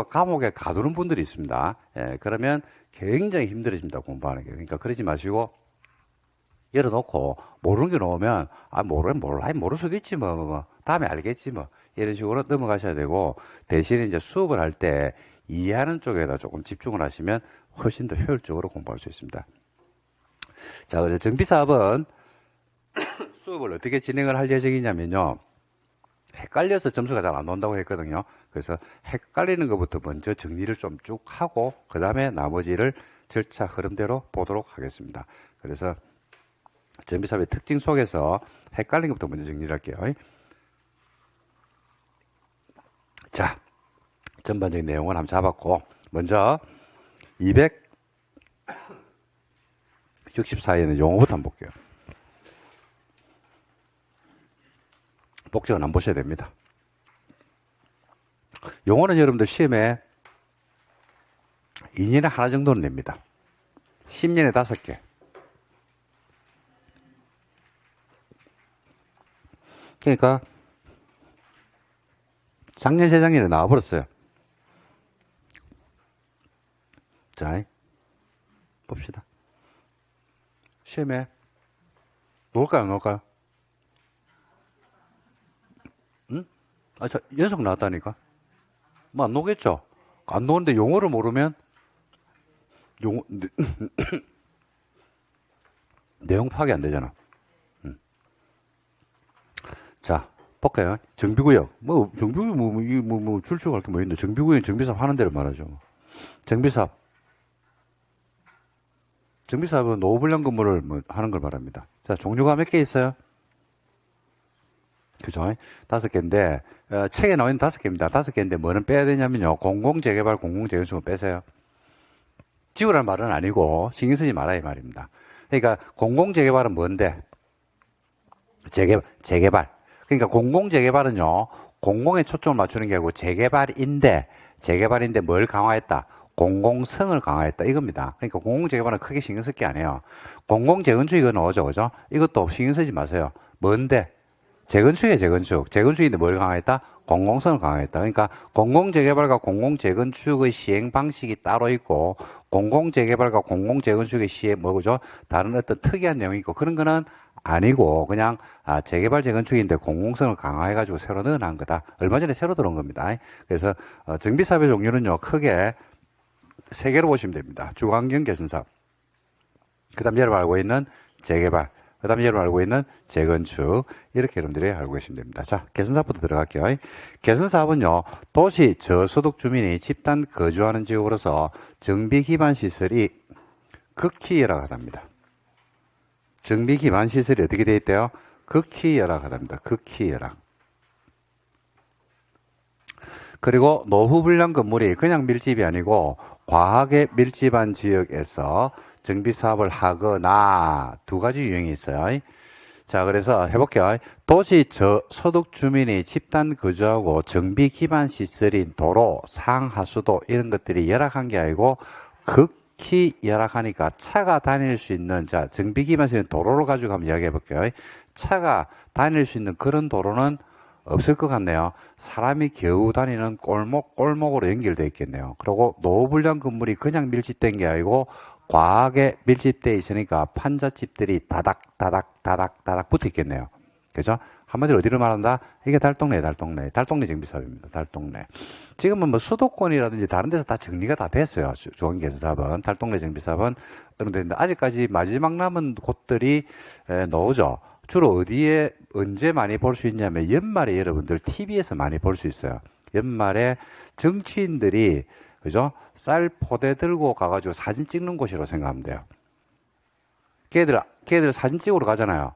감옥에 가두는 분들이 있습니다. 그러면 굉장히 힘들어집니다. 공부하는 게. 그러니까 그러지 마시고 열어놓고 모르는 게 나오면 모를 수도 있지 뭐. 다음에 알겠지 뭐. 이런 식으로 넘어가셔야 되고 대신에 이제 수업을 할 때 이해하는 쪽에다 조금 집중을 하시면 훨씬 더 효율적으로 공부할 수 있습니다. 자, 그래서 정비사업은 수업을 어떻게 진행을 할 예정이냐면요. 헷갈려서 점수가 잘 안 나온다고 했거든요. 그래서 헷갈리는 것부터 먼저 정리를 좀 쭉 하고 그 다음에 나머지를 절차 흐름대로 보도록 하겠습니다. 그래서 정비사업의 특징 속에서 헷갈리는 것부터 먼저 정리를 할게요. 자, 전반적인 내용을 한번 잡았고 먼저 264에는 용어부터 한번 볼게요. 복잡은 안 보셔야 됩니다. 용어는 여러분들 시험에 2년에 하나 정도는 냅니다. 10년에 5개. 그러니까 작년, 재작년에 나와버렸어요. 자, 봅시다. 시험에 놓을까요, 안 놓을까요? 응? 연속 나왔다니까? 뭐 안 놓겠죠? 안 놓는데 용어를 모르면 내용 파악이 안 되잖아. 자, 볼까요? 정비구역. 정비구역 출처할 게 뭐 있는데, 정비구역, 정비사업 하는 대로 말하죠. 정비사업은 노후불량 근무를 하는 걸 말합니다. 자, 종류가 몇 개 있어요? 그죠? 5개인데, 책에 나와 있는 5개입니다. 5개인데, 뭐는 빼야 되냐면요. 공공재개발, 공공재건축은 빼세요. 지우라는 말은 아니고, 신경 쓰지 말아야 이 말입니다. 그러니까, 공공재개발은 뭔데? 재개발. 그러니까, 공공재개발은요, 공공에 초점을 맞추는 게 아니고, 재개발인데 뭘 강화했다? 공공성을 강화했다. 이겁니다. 그러니까, 공공재개발은 크게 신경 쓸 게 아니에요. 공공재건축 이건 어죠, 그죠? 이것도 신경 쓰지 마세요. 뭔데? 재건축이에요, 재건축. 재건축인데 뭘 강화했다? 공공성을 강화했다. 그러니까 공공재개발과 공공재건축의 시행 방식이 따로 있고 공공재개발과 공공재건축의 시행 뭐죠? 다른 어떤 특이한 내용이 있고 그런 거는 아니고 그냥 재개발 재건축인데 공공성을 강화해가지고 새로 넣어놓은 거다. 얼마 전에 새로 들어온 겁니다. 그래서 정비사업의 종류는요 크게 세 개로 보시면 됩니다. 주거환경 개선사업, 그다음 여러분 알고 있는 재개발, 그 다음에 여러분 알고 있는 재건축, 이렇게 여러분들이 알고 계시면 됩니다. 자, 개선사업부터 들어갈게요. 개선사업은요, 도시 저소득 주민이 집단 거주하는 지역으로서 정비 기반 시설이 극히 열악하답니다. 정비 기반 시설이 어떻게 되어 있대요? 극히 열악하답니다. 극히 열악. 그리고 노후 불량 건물이 그냥 밀집이 아니고 과하게 밀집한 지역에서 정비 사업을 하거나 두 가지 유형이 있어요. 자, 그래서 해볼게요. 도시 저소득 주민이 집단 거주하고 정비 기반 시설인 도로, 상하수도 이런 것들이 열악한 게 아니고 극히 열악하니까 차가 다닐 수 있는, 자, 정비 기반 시설인 도로를 가지고 한번 이야기해 볼게요. 차가 다닐 수 있는 그런 도로는 없을 것 같네요. 사람이 겨우 다니는 골목으로 연결되어 있겠네요. 그리고 노후불량 건물이 그냥 밀집된 게 아니고 과하게 밀집되어 있으니까 판잣집들이 다닥 붙어 있겠네요. 그죠? 한마디로 어디를 말한다? 이게 달동네 정비사업입니다. 달동네. 지금은 뭐 수도권이라든지 다른 데서 다 정리가 다 됐어요. 주거개선사업은, 달동네 정비사업은 그런 데인데 아직까지 마지막 남은 곳들이 나오죠. 주로 어디에 언제 많이 볼 수 있냐면 연말에 여러분들 TV에서 많이 볼 수 있어요. 연말에 정치인들이 그죠? 쌀 포대 들고 가가지고 사진 찍는 곳이라고 생각하면 돼요. 걔들 사진 찍으러 가잖아요.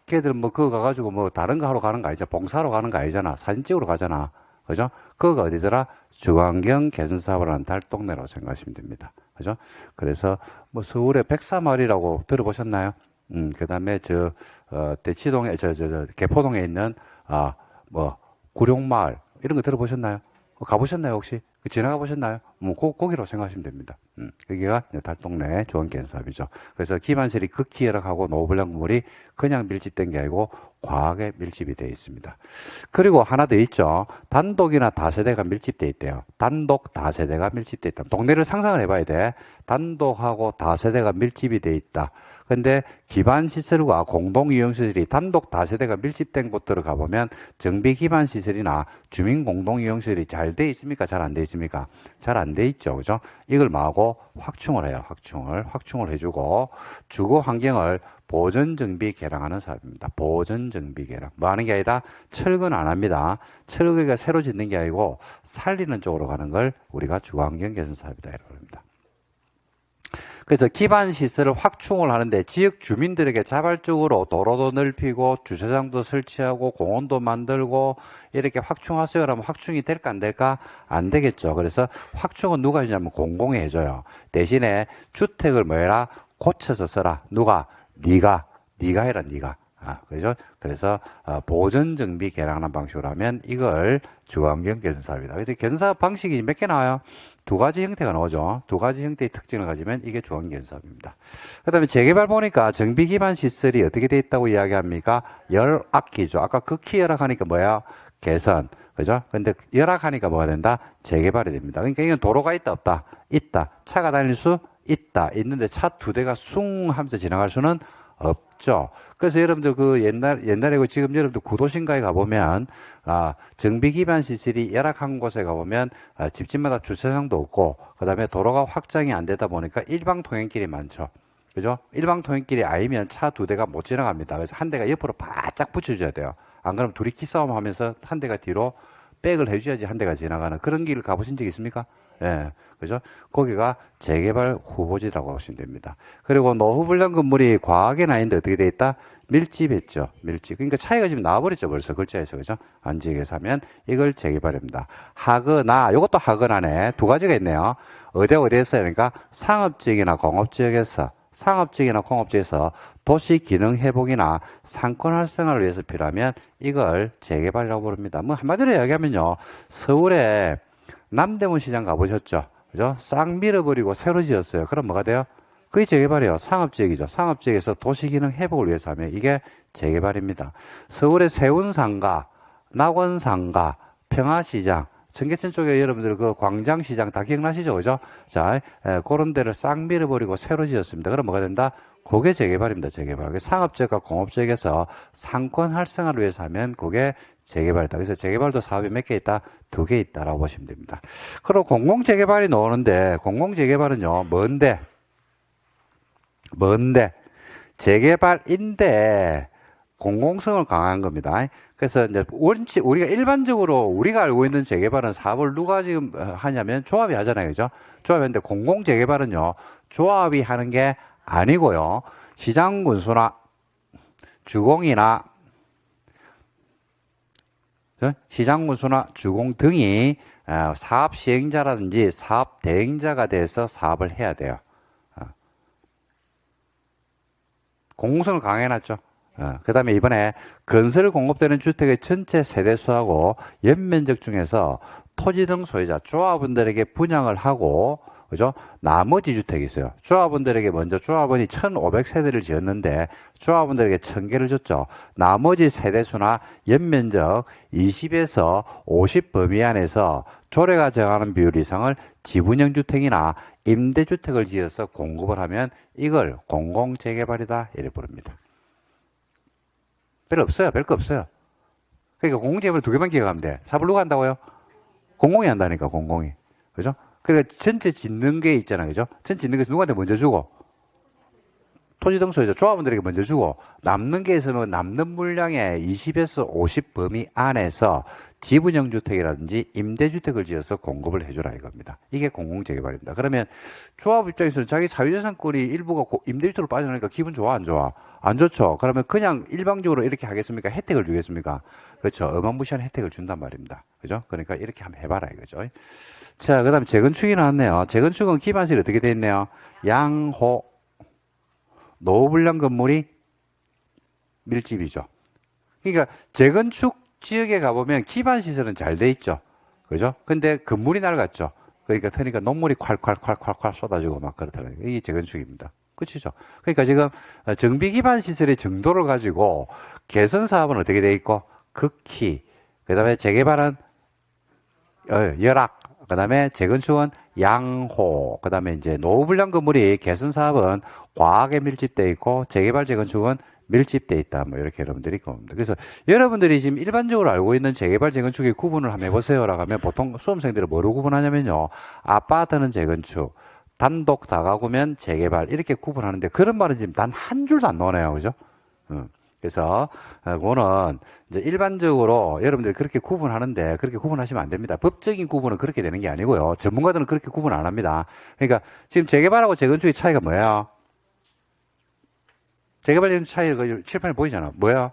걔들 뭐 그거 가가지고 뭐 다른 거 하러 가는 거 아니잖아. 봉사하러 가는 거 아니잖아. 사진 찍으러 가잖아. 그죠? 그거가 어디더라? 주거환경 개선사업을 하는 달동네라고 생각하시면 됩니다. 그죠? 그래서 뭐 서울의 백사마을이라고 들어보셨나요? 그 다음에 대치동에, 개포동에 있는, 구룡마을, 이런 거 들어보셨나요? 가보셨나요, 혹시? 지나가 보셨나요? 거기라고 생각하시면 됩니다. 여기가 달동네 주거개선사업이죠. 그래서 기반설이 극히 열악하고 노후불량 건물이 그냥 밀집된 게 아니고 과하게 밀집이 되어 있습니다. 그리고 하나 더 있죠. 단독이나 다세대가 밀집되어 있대요. 단독, 다세대가 밀집되어 있다. 동네를 상상을 해봐야 돼. 단독하고 다세대가 밀집이 되어 있다. 근데 기반 시설과 공동 이용 시설이 단독 다세대가 밀집된 곳들을 가보면 정비 기반 시설이나 주민 공동 이용 시설이 잘 돼 있습니까? 잘 안 돼 있습니까? 잘 안 돼 있죠. 그죠? 이걸 뭐하고 확충을 해요. 확충을 해주고 주거 환경을 보존 정비 개량하는 사업입니다. 보존 정비 개량. 뭐 하는 게 아니라 철거는 안 합니다. 철거가 새로 짓는 게 아니고 살리는 쪽으로 가는 걸 우리가 주거 환경 개선 사업이다 이라고 합니다. 그래서 기반 시설을 확충을 하는데 지역 주민들에게 자발적으로 도로도 넓히고 주차장도 설치하고 공원도 만들고 이렇게 확충하세요. 그러면 확충이 될까 안 될까? 안 되겠죠. 그래서 확충은 누가 해주냐면 공공이 해줘요. 대신에 주택을 뭐 해라? 고쳐서 써라. 누가? 네가 해라. 네가. 그죠? 그래서 보존 정비 개량하는 방식으로 하면 이걸 주거환경 개선사업이다. 그래서 개선사업 방식이 몇 개 나와요? 두 가지 형태가 나오죠. 두 가지 형태의 특징을 가지면 이게 주거환경 개선사업입니다. 그 다음에 재개발 보니까 정비 기반 시설이 어떻게 돼 있다고 이야기합니까? 열악기죠. 아까 극히 열악하니까 뭐야? 개선. 그죠? 근데 열악하니까 뭐가 된다? 재개발이 됩니다. 그러니까 이건 도로가 있다 없다? 있다. 차가 다닐 수 있다. 있는데 차 두 대가 숭 하면서 지나갈 수는 없죠. 그래서 여러분들 옛날에 지금 여러분들 구도심가에 가보면 정비 기반 시설이 열악한 곳에 가보면 집집마다 주차장도 없고 그다음에 도로가 확장이 안 되다 보니까 일방 통행길이 많죠. 그죠? 일방 통행길이 아니면 차 두 대가 못 지나갑니다. 그래서 한 대가 옆으로 바짝 붙여줘야 돼요. 안 그러면 둘이 기싸움 하면서 한 대가 뒤로 백을 해줘야지 한 대가 지나가는 그런 길을 가보신 적 있습니까? 예. 그죠? 거기가 재개발 후보지라고 보시면 됩니다. 그리고 노후불량 건물이 과하게 나있는데 어떻게 돼 있다? 밀집했죠. 밀집. 그러니까 차이가 지금 나와버렸죠. 벌써 글자에서. 그죠? 안지역에서 하면 이걸 재개발입니다. 하거나, 이것도 하거나네. 두 가지가 있네요. 어디에서 그러니까 상업지역이나 공업지역에서 도시 기능 회복이나 상권 활성화를 위해서 필요하면 이걸 재개발이라고 부릅니다. 뭐 한마디로 이야기하면요. 서울에 남대문 시장 가보셨죠? 그죠? 싹 밀어버리고 새로 지었어요. 그럼 뭐가 돼요? 그게 재개발이에요. 상업지역이죠. 상업지역에서 도시기능 회복을 위해서 하면 이게 재개발입니다. 서울의 세운상가, 낙원상가, 평화시장, 청계천 쪽에 여러분들 그 광장시장 다 기억나시죠? 그죠? 자, 그런 데를 싹 밀어버리고 새로 지었습니다. 그럼 뭐가 된다? 그게 재개발입니다. 재개발. 상업지역과 공업지역에서 상권 활성화를 위해서 하면 그게 재개발이다. 그래서 재개발도 사업이 몇 개 있다? 2개 있다라고 보시면 됩니다. 그리고 공공재개발이 나오는데 공공재개발은요, 뭔데? 재개발인데 공공성을 강화한 겁니다. 그래서 이제 우리가 일반적으로 우리가 알고 있는 재개발은 사업을 누가 지금 하냐면 조합이 하잖아요. 그죠? 조합이 하는데 공공재개발은요, 조합이 하는 게 아니고요. 시장군수나 주공이나 주공 등이 사업 시행자라든지 사업 대행자가 돼서 사업을 해야 돼요. 공공성을 강화해놨죠. 그 다음에 이번에 건설 공급되는 주택의 전체 세대수하고 연면적 중에서 토지 등 소유자, 조합원들에게 분양을 하고, 그죠? 나머지 주택이 있어요. 조합원들에게 먼저 조합원이 1,500세대를 지었는데 조합원들에게 1,000개를 줬죠. 나머지 세대수나 연면적 20에서 50 범위 안에서 조례가 정하는 비율 이상을 지분형 주택이나 임대주택을 지어서 공급을 하면 이걸 공공재개발이다 이렇게 부릅니다. 별거 없어요. 그러니까 공공재개발 2개만 기억하면 돼. 사업을 누가 한다고요? 공공이 한다니까, 공공이. 그죠? 그러니까 전체 짓는 게 있잖아요. 그죠? 전체 짓는 것을 누구한테 먼저 주고, 토지 등 소유자, 조합원들에게 먼저 주고, 남는 게 있으면 남는 물량의 20에서 50 범위 안에서 지분형 주택이라든지 임대주택을 지어서 공급을 해주라 이겁니다. 이게 공공재개발입니다. 그러면 조합 입장에서는 자기 사유재산권이 일부가 임대주택으로 빠져나니까 기분 좋아, 안 좋아? 안 좋죠. 그러면 그냥 일방적으로 이렇게 하겠습니까? 혜택을 주겠습니까? 그렇죠. 어마무시한 혜택을 준단 말입니다. 그죠? 그러니까 이렇게 한번 해봐라 이거죠. 자, 그 다음에 재건축이 나왔네요. 재건축은 기반시설이 어떻게 되어 있네요? 양호, 노후불량 건물이 밀집이죠. 그러니까 재건축 지역에 가보면 기반시설은 잘 돼 있죠. 그죠? 근데 건물이 낡았죠. 그러니까 논물이 콸콸콸콸콸 쏟아지고 막 그렇다는 이게 재건축입니다. 그렇죠? 그러니까 지금 정비 기반 시설의 정도를 가지고 개선 사업은 어떻게 돼 있고 극히, 그다음에 재개발은 열악, 그다음에 재건축은 양호, 그다음에 이제 노후불량 건물이 개선 사업은 과하게 밀집돼 있고 재개발 재건축은 밀집돼 있다. 뭐 이렇게 여러분들이 겁니다. 그래서 여러분들이 지금 일반적으로 알고 있는 재개발 재건축의 구분을 한번 해보세요라고 하면 보통 수험생들은 뭐로 구분하냐면요, 아파트는 재건축, 단독 다가구면 재개발 이렇게 구분하는데 그런 말은 지금 단 한 줄도 안 나오네요. 그죠? 그래서 그거는 이제 일반적으로 여러분들이 그렇게 구분하는데 그렇게 구분하시면 안 됩니다. 법적인 구분은 그렇게 되는 게 아니고요. 전문가들은 그렇게 구분 안 합니다. 그러니까 지금 재개발하고 재건축의 차이가 뭐예요? 재개발 재건축 차이가 칠판에 보이잖아. 뭐야?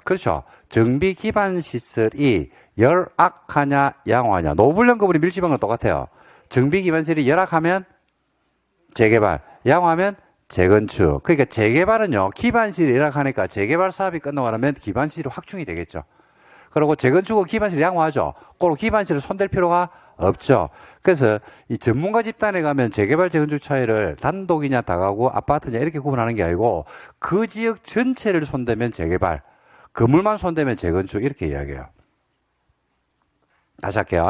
그렇죠. 정비 기반 시설이 열악하냐 양호하냐. 노후불량 건물이 밀집한 건 똑같아요. 정비 기반 시설이 열악하면 재개발, 양호하면 재건축. 그러니까 재개발은요, 기반시설이 열악하니까 재개발 사업이 끝나고 나면 기반시설이 확충이 되겠죠. 그리고 재건축은 기반시설 양호하죠. 그리고 기반시설을 손댈 필요가 없죠. 그래서 이 전문가 집단에 가면 재개발 재건축 차이를 단독이냐 다가구 아파트냐 이렇게 구분하는 게 아니고 그 지역 전체를 손대면 재개발, 건물만 손대면 재건축 이렇게 이야기해요. 다시 할게요.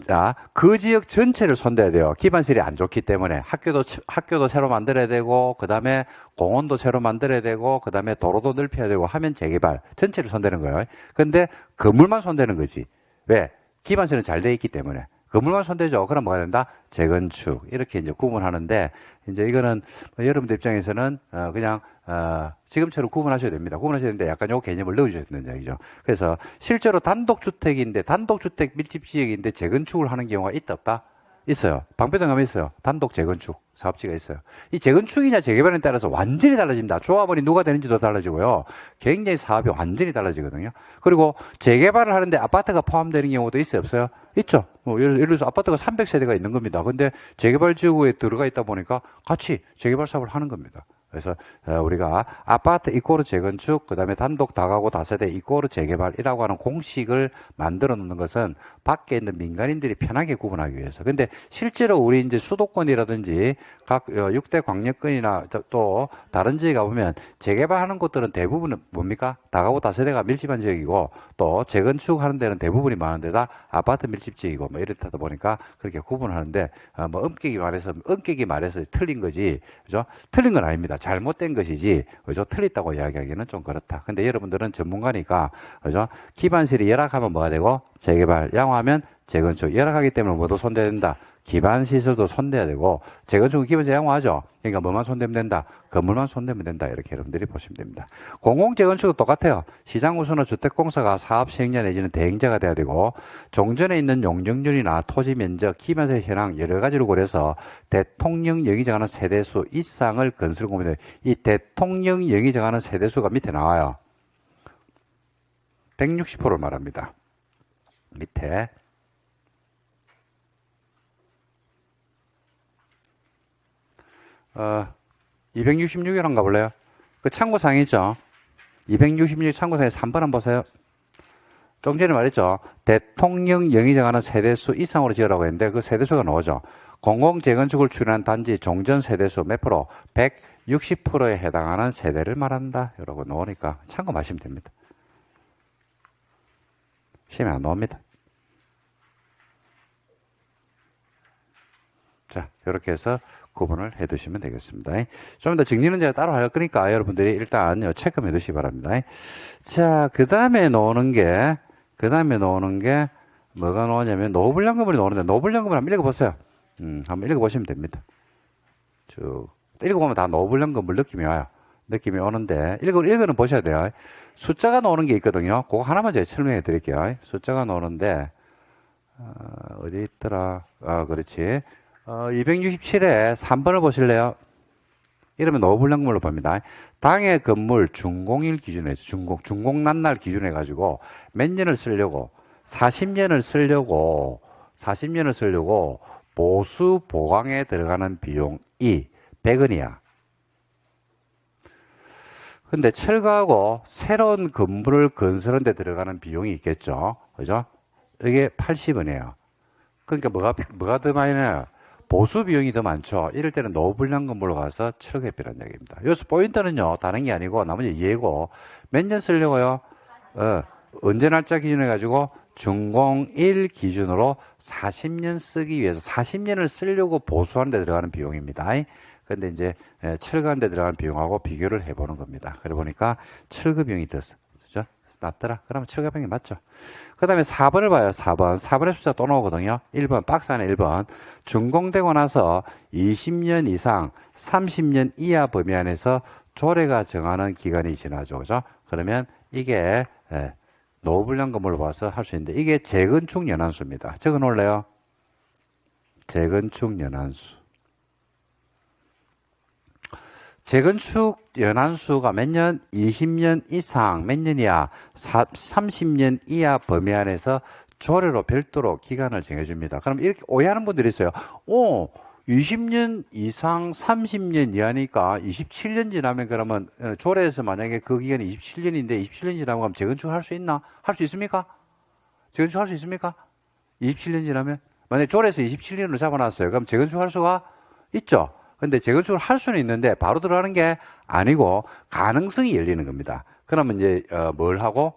자, 그 지역 전체를 손대야 돼요. 기반시설이 안 좋기 때문에 학교도 새로 만들어야 되고, 그 다음에 공원도 새로 만들어야 되고, 그 다음에 도로도 넓혀야 되고 하면 재개발 전체를 손대는 거예요. 근데 건물만 손대는 거지. 왜? 기반시설은 잘 돼 있기 때문에. 건물만 손대죠. 그럼 뭐가 된다? 재건축. 이렇게 이제 구분하는데, 이제 이거는 여러분들 입장에서는 그냥 지금처럼 구분하셔야 됩니다. 구분하셔야 되는데 약간 요 개념을 넣어주셔야 된다는 얘기죠. 그래서 실제로 단독주택인데, 단독주택 밀집지역인데 재건축을 하는 경우가 있다 없다? 있어요. 방배동 가면 있어요. 단독 재건축 사업지가 있어요. 이 재건축이냐 재개발에 따라서 완전히 달라집니다. 조합원이 누가 되는지도 달라지고요. 굉장히 사업이 완전히 달라지거든요. 그리고 재개발을 하는데 아파트가 포함되는 경우도 있어요, 없어요? 있죠. 뭐 예를 들어서 아파트가 300세대가 있는 겁니다. 근데 재개발 지구에 들어가 있다 보니까 같이 재개발 사업을 하는 겁니다. 그래서 우리가 아파트 이꼬르 재건축, 그 다음에 단독 다가구 다세대 이꼬르 재개발이라고 하는 공식을 만들어 놓는 것은 밖에 있는 민간인들이 편하게 구분하기 위해서. 근데 실제로 우리 이제 수도권이라든지 각 6대 광역권이나 또 다른 지역에 가보면 재개발하는 곳들은 대부분은 뭡니까? 다가구 다세대가 밀집한 지역이고 또 재건축하는 데는 대부분이 많은데 다 아파트 밀집 지역이고 뭐 이렇다 보니까 그렇게 구분하는데 뭐 엄격히 말해서 틀린 거지. 그죠? 틀린 건 아닙니다. 잘못된 것이지. 그죠? 틀렸다고 이야기하기는 좀 그렇다. 근데 여러분들은 전문가니까 그죠? 기반실이 열악하면 뭐가 되고 재개발, 양호하면 재건축. 열악하기 때문에 뭐도 손대야 된다. 기반 시설도 손대야 되고 재건축은 기반시설 양호하죠. 그러니까 뭐만 손대면 된다. 건물만 손대면 된다. 이렇게 여러분들이 보시면 됩니다. 공공재건축도 똑같아요. 시장우수나 주택공사가 사업 시행자 내지는 대행자가 돼야 되고 종전에 있는 용적률이나 토지 면적, 기반시설 현황 여러 가지를 고려해서 대통령령이 정하는 세대수 이상을 건설 공모해야 돼요. 이 대통령령이 정하는 세대수가 밑에 나와요. 160%를 말합니다. 밑에 266일 한가 볼래요? 그 참고사항 있죠? 266 참고사항에 3번 한번 보세요. 좀 전에 말했죠? 대통령령이 정하는 세대수 이상으로 지으라고 했는데 그 세대수가 나오죠? 공공재건축을 추진한 단지 종전 세대수 몇 프로? 160%에 해당하는 세대를 말한다. 이러고 나오니까 참고하시면 됩니다. 시험에 안 나옵니다. 자, 이렇게 해서 구분을 해 두시면 되겠습니다. 좀 더 정리는 제가 따로 할 거니까 여러분들이 일단 체크해 두시기 바랍니다. 자, 그 다음에 나오는 게 뭐가 나오냐면 노블연금이 나오는데 노블연금을 한번 읽어보세요. 한번 읽어보시면 됩니다. 쭉 읽어보면 다 노블연금을 느낌이 와요. 느낌이 오는데 읽어는 보셔야 돼요. 숫자가 나오는 게 있거든요. 그거 하나만 제가 설명해 드릴게요. 숫자가 나오는데 어디 있더라? 그렇지. 267에 3번을 보실래요? 이러면 노블연금으로 봅니다. 당해 건물 준공일 기준에 준공난날 기준에 가지고 몇 년을 쓰려고 40년을 쓰려고 보수 보강에 들어가는 비용이 100원이야. 근데 철거하고 새로운 건물을 건설하는 데 들어가는 비용이 있겠죠. 그죠? 이게 80원이에요. 그러니까 뭐가 더 많이 나요? 보수 비용이 더 많죠. 이럴 때는 노블연 건물로 가서 7억에 필요한 얘기입니다. 여기서 포인트는요, 다른 게 아니고, 나머지 이해고, 몇 년 쓰려고요? 언제 날짜 기준에 가지고, 준공일 기준으로 40년 쓰기 위해서, 40년을 쓰려고 보수하는 데 들어가는 비용입니다. 근데 이제, 철거하는 데 들어가는 비용하고 비교를 해보는 겁니다. 그래 보니까, 철거 비용이 더, 그죠? 낫더라. 그러면 철거 비용이 맞죠? 그 다음에 4번을 봐요. 4번의 숫자 또 나오거든요. 1번, 박스 안에 1번. 준공되고 나서 20년 이상 30년 이하 범위 안에서 조례가 정하는 기간이 지나죠. 그죠? 그러면 이게 노블연 건물로 봐서 할 수 있는데 이게 재건축 연한수입니다. 적어 놓을래요? 재건축 연한수. 재건축 연한수가 몇 년? 20년 이상 몇 년이야? 30년 이하 범위 안에서 조례로 별도로 기간을 정해줍니다. 그럼 이렇게 오해하는 분들이 있어요. 20년 이상 30년 이하니까 27년 지나면 그러면 조례에서 만약에 그 기간이 27년인데 27년 지나면 그럼 재건축을 할 수 있나? 할 수 있습니까? 재건축 할 수 있습니까? 27년 지나면? 만약에 조례에서 27년으로 잡아놨어요. 그럼 재건축 할 수가 있죠. 근데 재건축을 할 수는 있는데 바로 들어가는 게 아니고 가능성이 열리는 겁니다. 그러면 이제 뭘 하고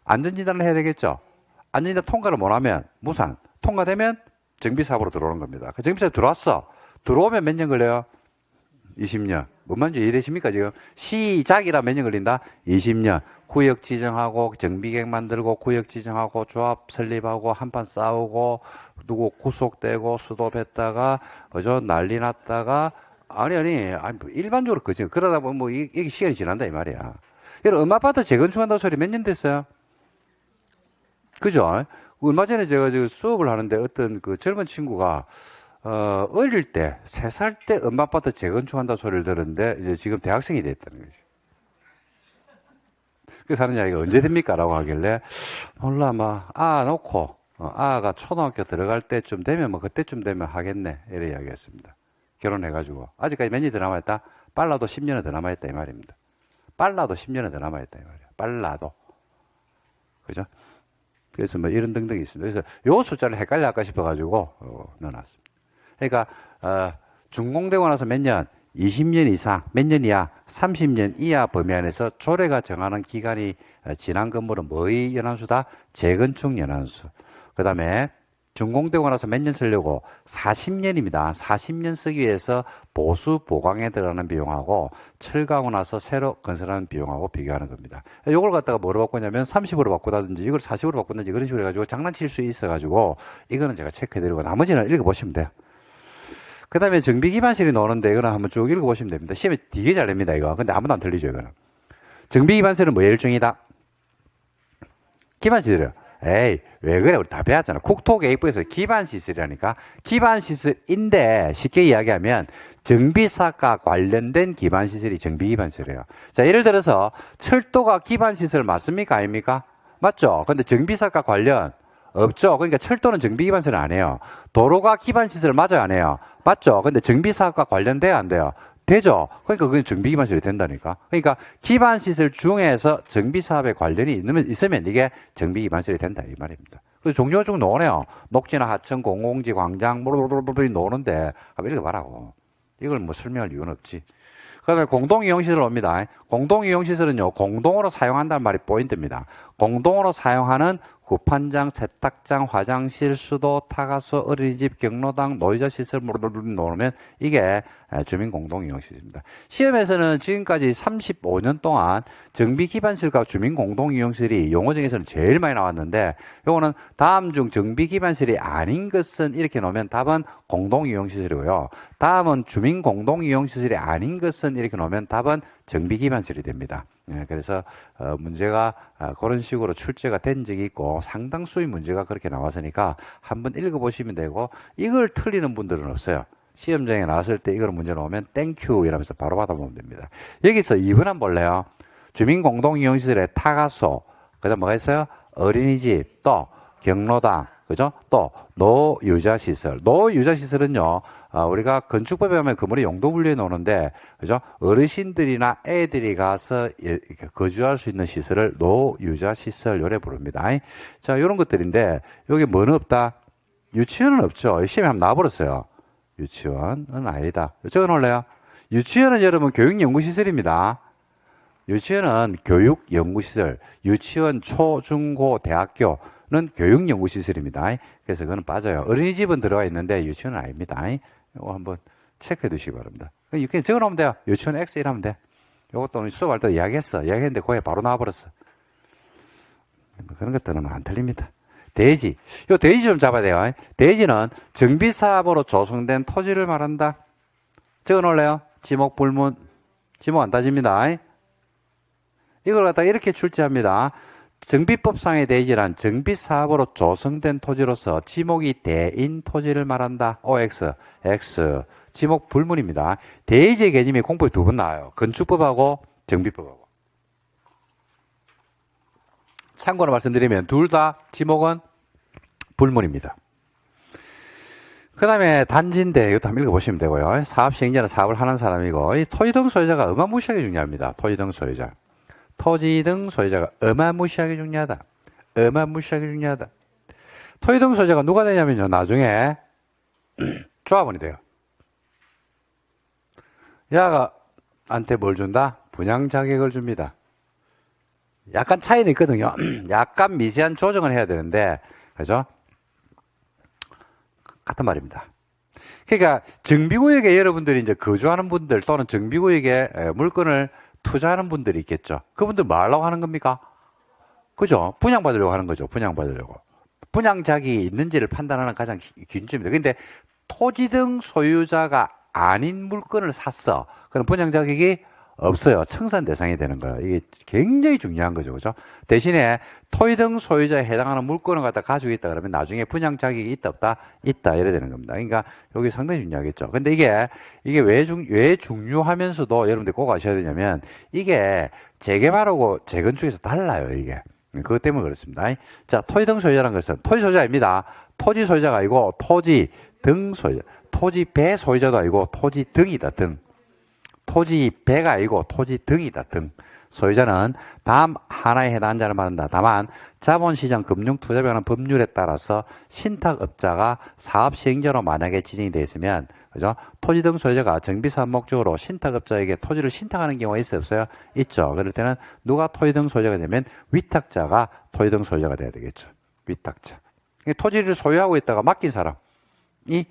안전진단을 해야 되겠죠. 안전진단 통과를 못하면 무산, 통과되면 정비사업으로 들어오는 겁니다. 그 정비사업 들어왔어. 들어오면 몇 년 걸려요? 20년. 뭔 말인지 이해되십니까 지금? 시작이라 몇 년 걸린다? 20년. 구역 지정하고 정비계획 만들고 구역 지정하고 조합 설립하고 한판 싸우고 누구 구속되고 수도했다가 그죠 난리 났다가 아니 일반적으로 그죠 그러다 보면 뭐 이게 시간이 지난다 이 말이야. 여러분 엄마 아파트 재건축한다는 소리 몇 년 됐어요? 그죠? 얼마 전에 제가 지금 수업을 하는데 어떤 그 젊은 친구가 어릴 때 3살 때 엄마 아파트 재건축한다는 소리를 들었는데 이제 지금 대학생이 됐다는 거죠. 그래서 하는 이야기가 언제 됩니까? 라고 하길래 몰라 놓고 아가 초등학교 들어갈 때쯤 되면 그때쯤 되면 하겠네 이래 이야기했습니다. 결혼해가지고 아직까지 몇 년이 더 남아있다? 빨라도 10년은 더 남아있다 이 말입니다. 빨라도 10년은 더 남아있다 이 말이야. 빨라도 그죠? 그래서 뭐 이런 등등이 있습니다. 그래서 요 숫자를 헷갈려 할까 싶어가지고, 넣어놨습니다. 그러니까, 준공되고 나서 몇 년? 20년 이상, 몇 년 이하? 30년 이하 범위 안에서 조례가 정하는 기간이 지난 건물은 뭐의 연한수다? 재건축 연한수. 그 다음에 준공되고 나서 몇 년 쓰려고? 40년입니다. 40년 쓰기 위해서 보수 보강에 들어가는 비용하고 철거하고 나서 새로 건설하는 비용하고 비교하는 겁니다. 이걸 갖다가 뭐로 바꾸냐면 30으로 바꾸다든지 이걸 40으로 바꾼다든지 그런 식으로 해가지고 장난칠 수 있어가지고 이거는 제가 체크해드리고 나머지는 읽어보시면 돼요. 그 다음에 정비기반실이 나오는데 이거는 한번 쭉 읽어보시면 됩니다. 시험에 되게 잘 냅니다, 이거. 근데 아무도 안 틀리죠, 이거는. 정비기반실은 뭐의 일종이다? 기반시설이요. 에이, 왜 그래? 우리 다 배웠잖아. 국토계획부에서 기반시설이라니까. 기반시설인데 쉽게 이야기하면 정비사과 관련된 기반시설이 정비기반시설이에요. 자, 예를 들어서 철도가 기반시설 맞습니까? 아닙니까? 맞죠? 근데 정비사과 관련 없죠. 그러니까 철도는 정비기반시설 안 해요. 도로가 기반시설 맞아요? 안 해요? 맞죠? 근데 정비사업과 관련돼야 안 돼요? 되죠? 그러니까 그건 정비기반시설이 된다니까. 그러니까 기반시설 중에서 정비사업에 관련이 있으면 이게 정비기반시설이 된다 이 말입니다. 그래서 종류가 쭉 나오네요. 녹지나 하천, 공공지, 광장, 나오는데 한번 읽어봐라고. 이걸 뭐 설명할 이유는 없지. 그 다음에 공동이용시설 옵니다. 공동이용시설은요, 공동으로 사용한다는 말이 포인트입니다. 공동으로 사용하는 구판장, 세탁장, 화장실, 수도, 타가소, 어린이집, 경로당, 노이자 시설 놓으면 이게 주민공동이용시설입니다. 시험에서는 지금까지 35년 동안 정비기반실과 주민공동이용시설이 용어정에서는 제일 많이 나왔는데 요거는 다음 중 정비기반실이 아닌 것은 이렇게 놓으면 답은 공동이용시설이고요. 다음은 주민공동이용시설이 아닌 것은 이렇게 놓으면 답은 정비기반실이 됩니다. 예, 그래서 문제가 그런 식으로 출제가 된 적이 있고 상당수의 문제가 그렇게 나왔으니까 한번 읽어보시면 되고 이걸 틀리는 분들은 없어요. 시험장에 나왔을 때 이걸 문제 나오면 땡큐 이러면서 바로 받아보면 됩니다. 여기서 2번 한번 볼래요. 주민공동이용시설의 타가소, 그 다음 뭐가 있어요? 어린이집, 또 경로당, 그죠? 또 노유자시설. 노유자시설은요, 우리가 건축법에 하면 건물의 용도 분류해 놓는데, 그죠? 어르신들이나 애들이 가서 거주할 수 있는 시설을 노유자시설 요래 부릅니다. 자, 이런 것들인데, 여기 뭐는 없다? 유치원은 없죠. 시험에 한번 나와버렸어요. 유치원은 아니다. 적어 놓을래요? 유치원은 여러분 교육연구시설입니다. 유치원은 교육연구시설. 유치원, 초, 중, 고, 대학교는 교육연구시설입니다. 그래서 그거는 빠져요. 어린이집은 들어가 있는데 유치원은 아닙니다. 이거 한번 체크해 두시기 바랍니다. 이렇게 적어 놓으면 돼요. 유치원 X 이라면 돼. 이것도 오늘 수업할 때 이야기했는데 거기에 바로 나와버렸어. 그런 것들은 안 틀립니다. 대지. 요 대지 좀 잡아야 돼요. 대지는 정비사업으로 조성된 토지를 말한다. 적어 놓을래요? 지목, 불문. 지목 안 따집니다. 이걸 갖다가 이렇게 출제합니다. 정비법상의 대지란 정비사업으로 조성된 토지로서 지목이 대인 토지를 말한다. OX, X. 지목 불문입니다. 대지의 개념이 공부에 두 번 나와요. 건축법하고 정비법하고. 참고로 말씀드리면 둘 다 지목은 불문입니다. 그 다음에 단지인데 이것도 한번 읽어보시면 되고요. 사업 시행자는 사업을 하는 사람이고 이 토지 등 소유자가 어마무시하게 중요합니다. 토지 등 소유자. 토지 등 소유자가 어마무시하게 중요하다. 어마무시하게 중요하다. 토지 등 소유자가 누가 되냐면요. 나중에 조합원이 돼요. 야가한테 뭘 준다? 분양 자격을 줍니다. 약간 차이는 있거든요. 약간 미세한 조정을 해야 되는데, 그죠? 같은 말입니다. 그러니까 정비구역에 여러분들이 이제 거주하는 분들 또는 정비구역에 물건을 투자하는 분들이 있겠죠. 그분들 뭐 하려고 하는 겁니까? 그죠? 분양받으려고 하는 거죠. 분양받으려고. 분양자격이 있는지를 판단하는 가장 기준입니다. 근데 토지 등 소유자가 아닌 물건을 샀어. 그럼 분양자격이 없어요. 청산 대상이 되는 거예요. 이게 굉장히 중요한 거죠. 그죠? 대신에 토지 등 소유자에 해당하는 물건을 갖다 가지고 있다 그러면 나중에 분양 자격이 있다 없다? 있다. 이래 되는 겁니다. 그러니까 여기 상당히 중요하겠죠. 근데 이게 왜 중요하면서도 여러분들 꼭 아셔야 되냐면 이게 재개발하고 재건축에서 달라요. 이게. 그것 때문에 그렇습니다. 자, 토지 등 소유자라는 것은 토지 소유자입니다. 토지 소유자가 아니고 토지 등 소유자. 토지 배 소유자도 아니고 토지 등이다. 등. 토지 배가 아니고 토지 등이다. 등. 소유자는 다음 하나에 해당하는 자를 말한다. 다만 자본시장 금융투자에 법률에 따라서 신탁업자가 사업시행자로 만약에 지정이 되어 있으면 그죠? 토지 등 소유자가 정비사업 목적으로 신탁업자에게 토지를 신탁하는 경우가 있어요, 없어요? 있죠. 그럴 때는 누가 토지 등 소유자가 되면 위탁자가 토지 등 소유자가 돼야 되겠죠. 위탁자. 토지를 소유하고 있다가 맡긴 사람이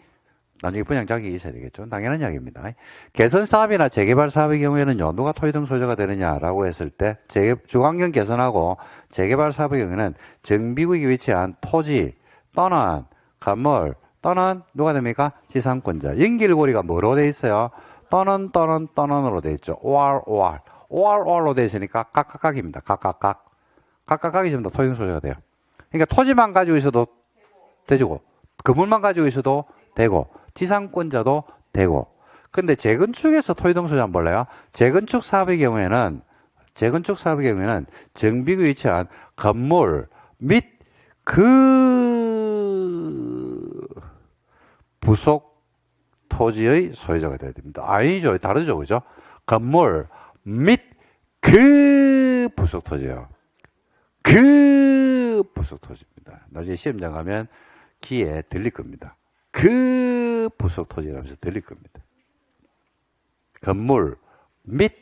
나중에 분양 자격이 있어야 되겠죠. 당연한 이야기입니다. 개선 사업이나 재개발 사업의 경우에는요, 누가 토지 등 소유자가 되느냐라고 했을 때, 주환경 개선하고 재개발 사업의 경우에는 정비구역에 위치한 토지 또는 건물 또는 누가 됩니까? 지상권자. 연결고리가 뭐로 돼 있어요? 또는으로 돼 있죠. OR로 돼 있으니까 각각각입니다. 각각각이 전부 다 토지 등 소유자가 돼요. 그러니까 토지만 가지고 있어도 되고, 건물만 가지고 있어도 되고, 지상권자도 되고. 근데 재건축에서 토지 등 소유자 한번 볼래요? 재건축 사업의 경우에는 정비구에 위치한 건물 및 부속 토지의 소유자가 돼야 됩니다. 아니죠. 다르죠. 그죠? 건물 및 부속 토지요. 부속 토지입니다. 나중에 시험장 가면 귀에 들릴 겁니다. 부속 토지라면서 들릴 겁니다. 건물 및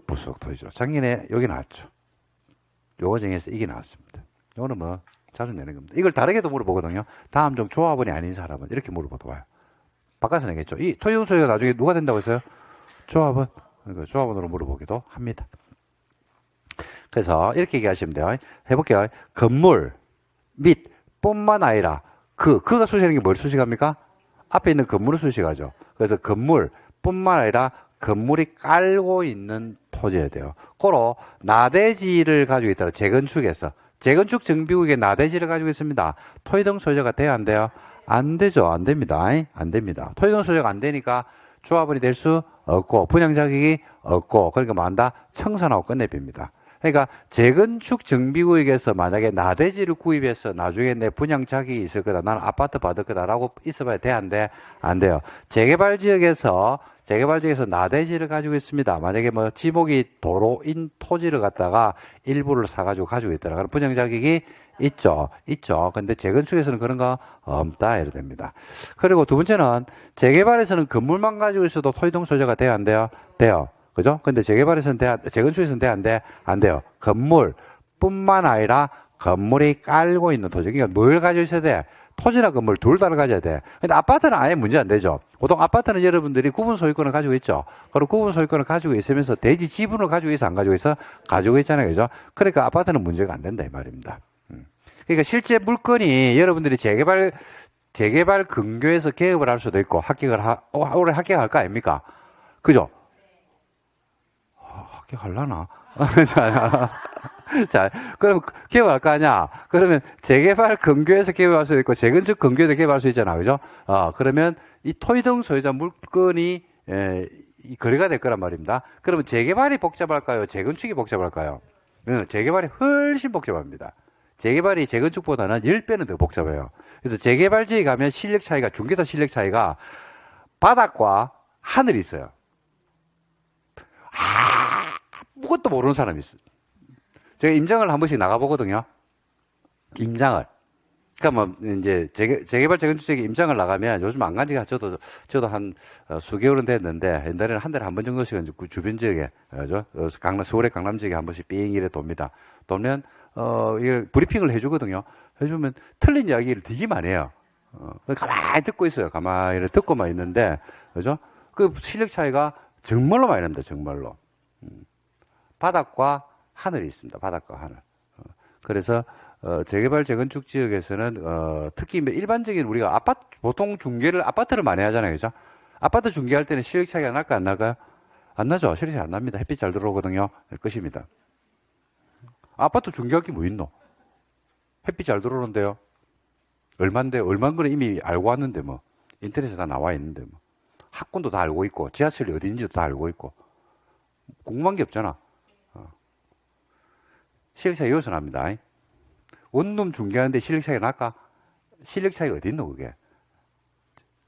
부속 토지죠. 작년에 여기 나왔죠. 요거 정해서 이게 나왔습니다. 요거는 뭐 자주 내는 겁니다. 이걸 다르게도 물어보거든요. 다음 중 조합원이 아닌 사람은 이렇게 물어봐도 와요. 바꿔서 내겠죠. 이 토지 등 소유가 나중에 누가 된다고 했어요? 조합원. 그러니까 조합원으로 물어보기도 합니다. 그래서 이렇게 얘기하시면 돼요. 해볼게요. 건물 및 뿐만 아니라 그가 수식하는 게 뭘 수식합니까? 앞에 있는 건물을 수식하죠. 그래서 건물 뿐만 아니라 건물이 깔고 있는 토지여야 돼요. 고로 나대지를 가지고 있다. 재건축에서 재건축 정비구역에 나대지를 가지고 있습니다. 토지 등 소유자가 돼요, 안 돼요? 안 되죠. 안 됩니다. 안 됩니다. 토지 등 소유자가 안 되니까 조합원이 될 수 없고 분양 자격이 없고 그러니까 뭐 한다? 청산하고 끝내줍니다. 그러니까 재건축 정비구역에서 만약에 나대지를 구입해서 나중에 내 분양 자격이 있을 거다. 나는 아파트 받을 거다라고 있어봐야 돼, 안 돼? 안 돼요. 재개발 지역에서 나대지를 가지고 있습니다. 만약에 뭐 지목이 도로인 토지를 갖다가 일부를 사가지고 가지고 있더라. 그럼 분양 자격이 있죠. 근데 재건축에서는 그런 거 없다. 이래 됩니다. 그리고 두 번째는 재개발에서는 건물만 가지고 있어도 토지 등 소유자가 돼요, 안 돼요? 돼요. 그죠? 근데 재개발에서는 재건축에서는 돼, 안 돼? 안 돼요. 건물뿐만 아니라 건물이 깔고 있는 토지. 그러니까 뭘 가지고 있어야 돼? 토지나 건물 둘 다를 가져야 돼. 근데 아파트는 아예 문제 안 되죠. 보통 아파트는 여러분들이 구분 소유권을 가지고 있죠. 그리고 구분 소유권을 가지고 있으면서 대지 지분을 가지고 있어, 안 가지고 있어? 가지고 있잖아요. 그죠? 그러니까 아파트는 문제가 안 된다, 이 말입니다. 그러니까 실제 물건이 여러분들이 재개발 근교에서 개업을 할 수도 있고, 올해 합격할 거 아닙니까? 그죠? 합격하려나? 자, 그럼 개발할 거 아니야? 그러면 재개발 근교에서 개발할 수도 있고, 재건축 근교에서 개발할 수 있잖아. 그죠? 그러면 이 토지 등 소유자 물건이, 이 거래가 될 거란 말입니다. 그러면 재개발이 복잡할까요? 재건축이 복잡할까요? 재개발이 훨씬 복잡합니다. 재개발이 재건축보다는 10배는 더 복잡해요. 그래서 재개발 지역에 가면 중개사 실력 차이가 바닥과 하늘이 있어요. 아무것도 모르는 사람이 있어요. 제가 임장을 한 번씩 나가보거든요. 임장을. 그러니까 뭐, 이제, 재개발, 재건축 지역에 임장을 나가면 요즘 안 간 지가 저도 한 수개월은 됐는데, 옛날에는 한 달에 한 번 정도씩은 그 주변 지역에, 서울의 강남 지역에 한 번씩 삥 이래 돕니다. 돌면, 이걸 브리핑을 해주거든요. 해주면 틀린 이야기를 되게 많이 해요. 가만히 듣고 있어요. 가만히 듣고만 있는데, 그죠? 그 실력 차이가 정말로 많이 납니다. 정말로. 바닥과 하늘이 있습니다. 바닥과 하늘. 그래서 재개발 재건축 지역에서는 특히 일반적인 우리가 보통 아파트를 많이 하잖아요. 그죠? 아파트 중개할 때는 실력 차이가 날까 안 날까요? 안 나죠. 실력 차이 안 납니다. 햇빛 잘 들어오거든요. 끝입니다. 아파트 중개할 게 뭐 있노? 햇빛 잘 들어오는데요. 얼만 거는 이미 알고 왔는데 뭐. 인터넷에 다 나와 있는데 뭐. 학군도 다 알고 있고, 지하철이 어딘지도 다 알고 있고. 궁금한 게 없잖아. 실력 차이 여기서 납니다. 원룸 중개하는데 실력 차이가 날까? 실력 차이가 어디 있노, 그게?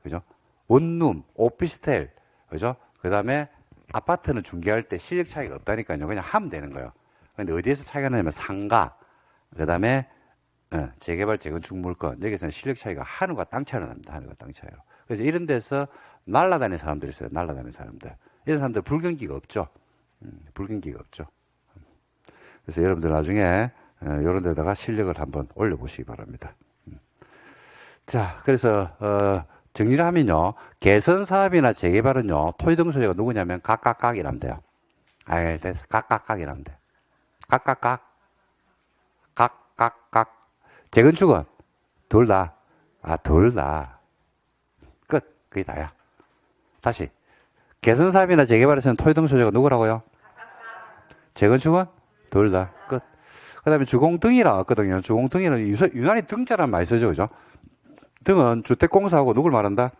그죠? 원룸, 오피스텔, 그죠? 그 다음에 아파트는 중개할 때 실력 차이가 없다니까요. 그냥 하면 되는 거예요. 근데 어디에서 차이가 나냐면 상가, 그 다음에 재개발, 재건축 물건, 여기서는 실력 차이가 하늘과 땅 차이로 납니다. 하늘과 땅 차이로. 그래서 이런 데서 날아다니는 사람들이 있어요. 날아다니는 사람들. 이런 사람들 불경기가 없죠. 불경기가 없죠. 그래서 여러분들 나중에 이런 데다가 실력을 한번 올려보시기 바랍니다. 자, 그래서 정리를 하면요. 개선 사업이나 재개발은요. 토지등 소재가 누구냐면 각각각이라면 돼요. 아예 됐어. 각각각이라면 돼. 각각각. 각각각. 재건축은 둘 다. 둘 다. 끝. 그게 다야. 다시. 개선 사업이나 재개발에서는 토지등 소재가 누구라고요? 재건축은 둘 다. 끝. 그 다음에 주공등이라 했거든요. 주공등이는 유난히 등자란 많이 쓰죠. 그죠? 등은 주택공사하고 누굴 말한다?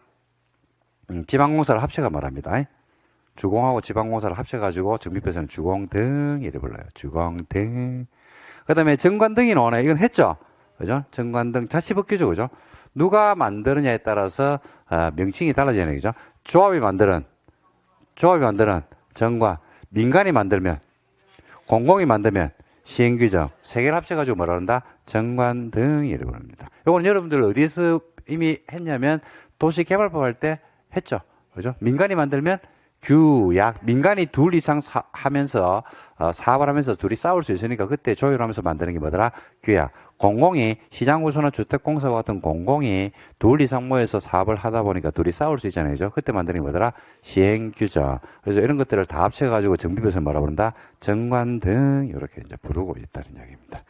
지방공사를 합쳐가 말합니다. 주공하고 지방공사를 합쳐가지고 정비표에서는 주공등 이래 불러요. 주공등. 그 다음에 정관등이 나오네. 이건 했죠? 그죠? 정관등 자치법규죠. 그죠? 누가 만드느냐에 따라서 명칭이 달라지는 거죠. 조합이 만드는 정관. 민간이 만들면, 공공이 만들면 시행규정 세 개를 합쳐가지고 뭐라 한다? 정관등 이래 부릅니다. 요거는 여러분들 어디에서 이미 했냐면 도시개발법 할 때 했죠. 그죠? 민간이 만들면 규약, 민간이 둘 이상 하면서 사업을 하면서 둘이 싸울 수 있으니까 그때 조율하면서 만드는 게 뭐더라? 규약. 공공이 시장구조나 주택공사와 같은 공공이 둘 이상 모여서 사업을 하다 보니까 둘이 싸울 수 있잖아요. 그죠? 그때 만드는 게 뭐더라? 시행규정. 그래서 이런 것들을 다 합쳐가지고 정비법에서 뭐라 부른다? 정관등 이렇게 이제 부르고 있다는 이야기입니다.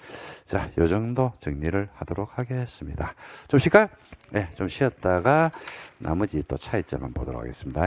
자, 요 정도 정리를 하도록 하겠습니다. 좀 쉴까요? 네, 좀 쉬었다가 나머지 또 차이점만 보도록 하겠습니다.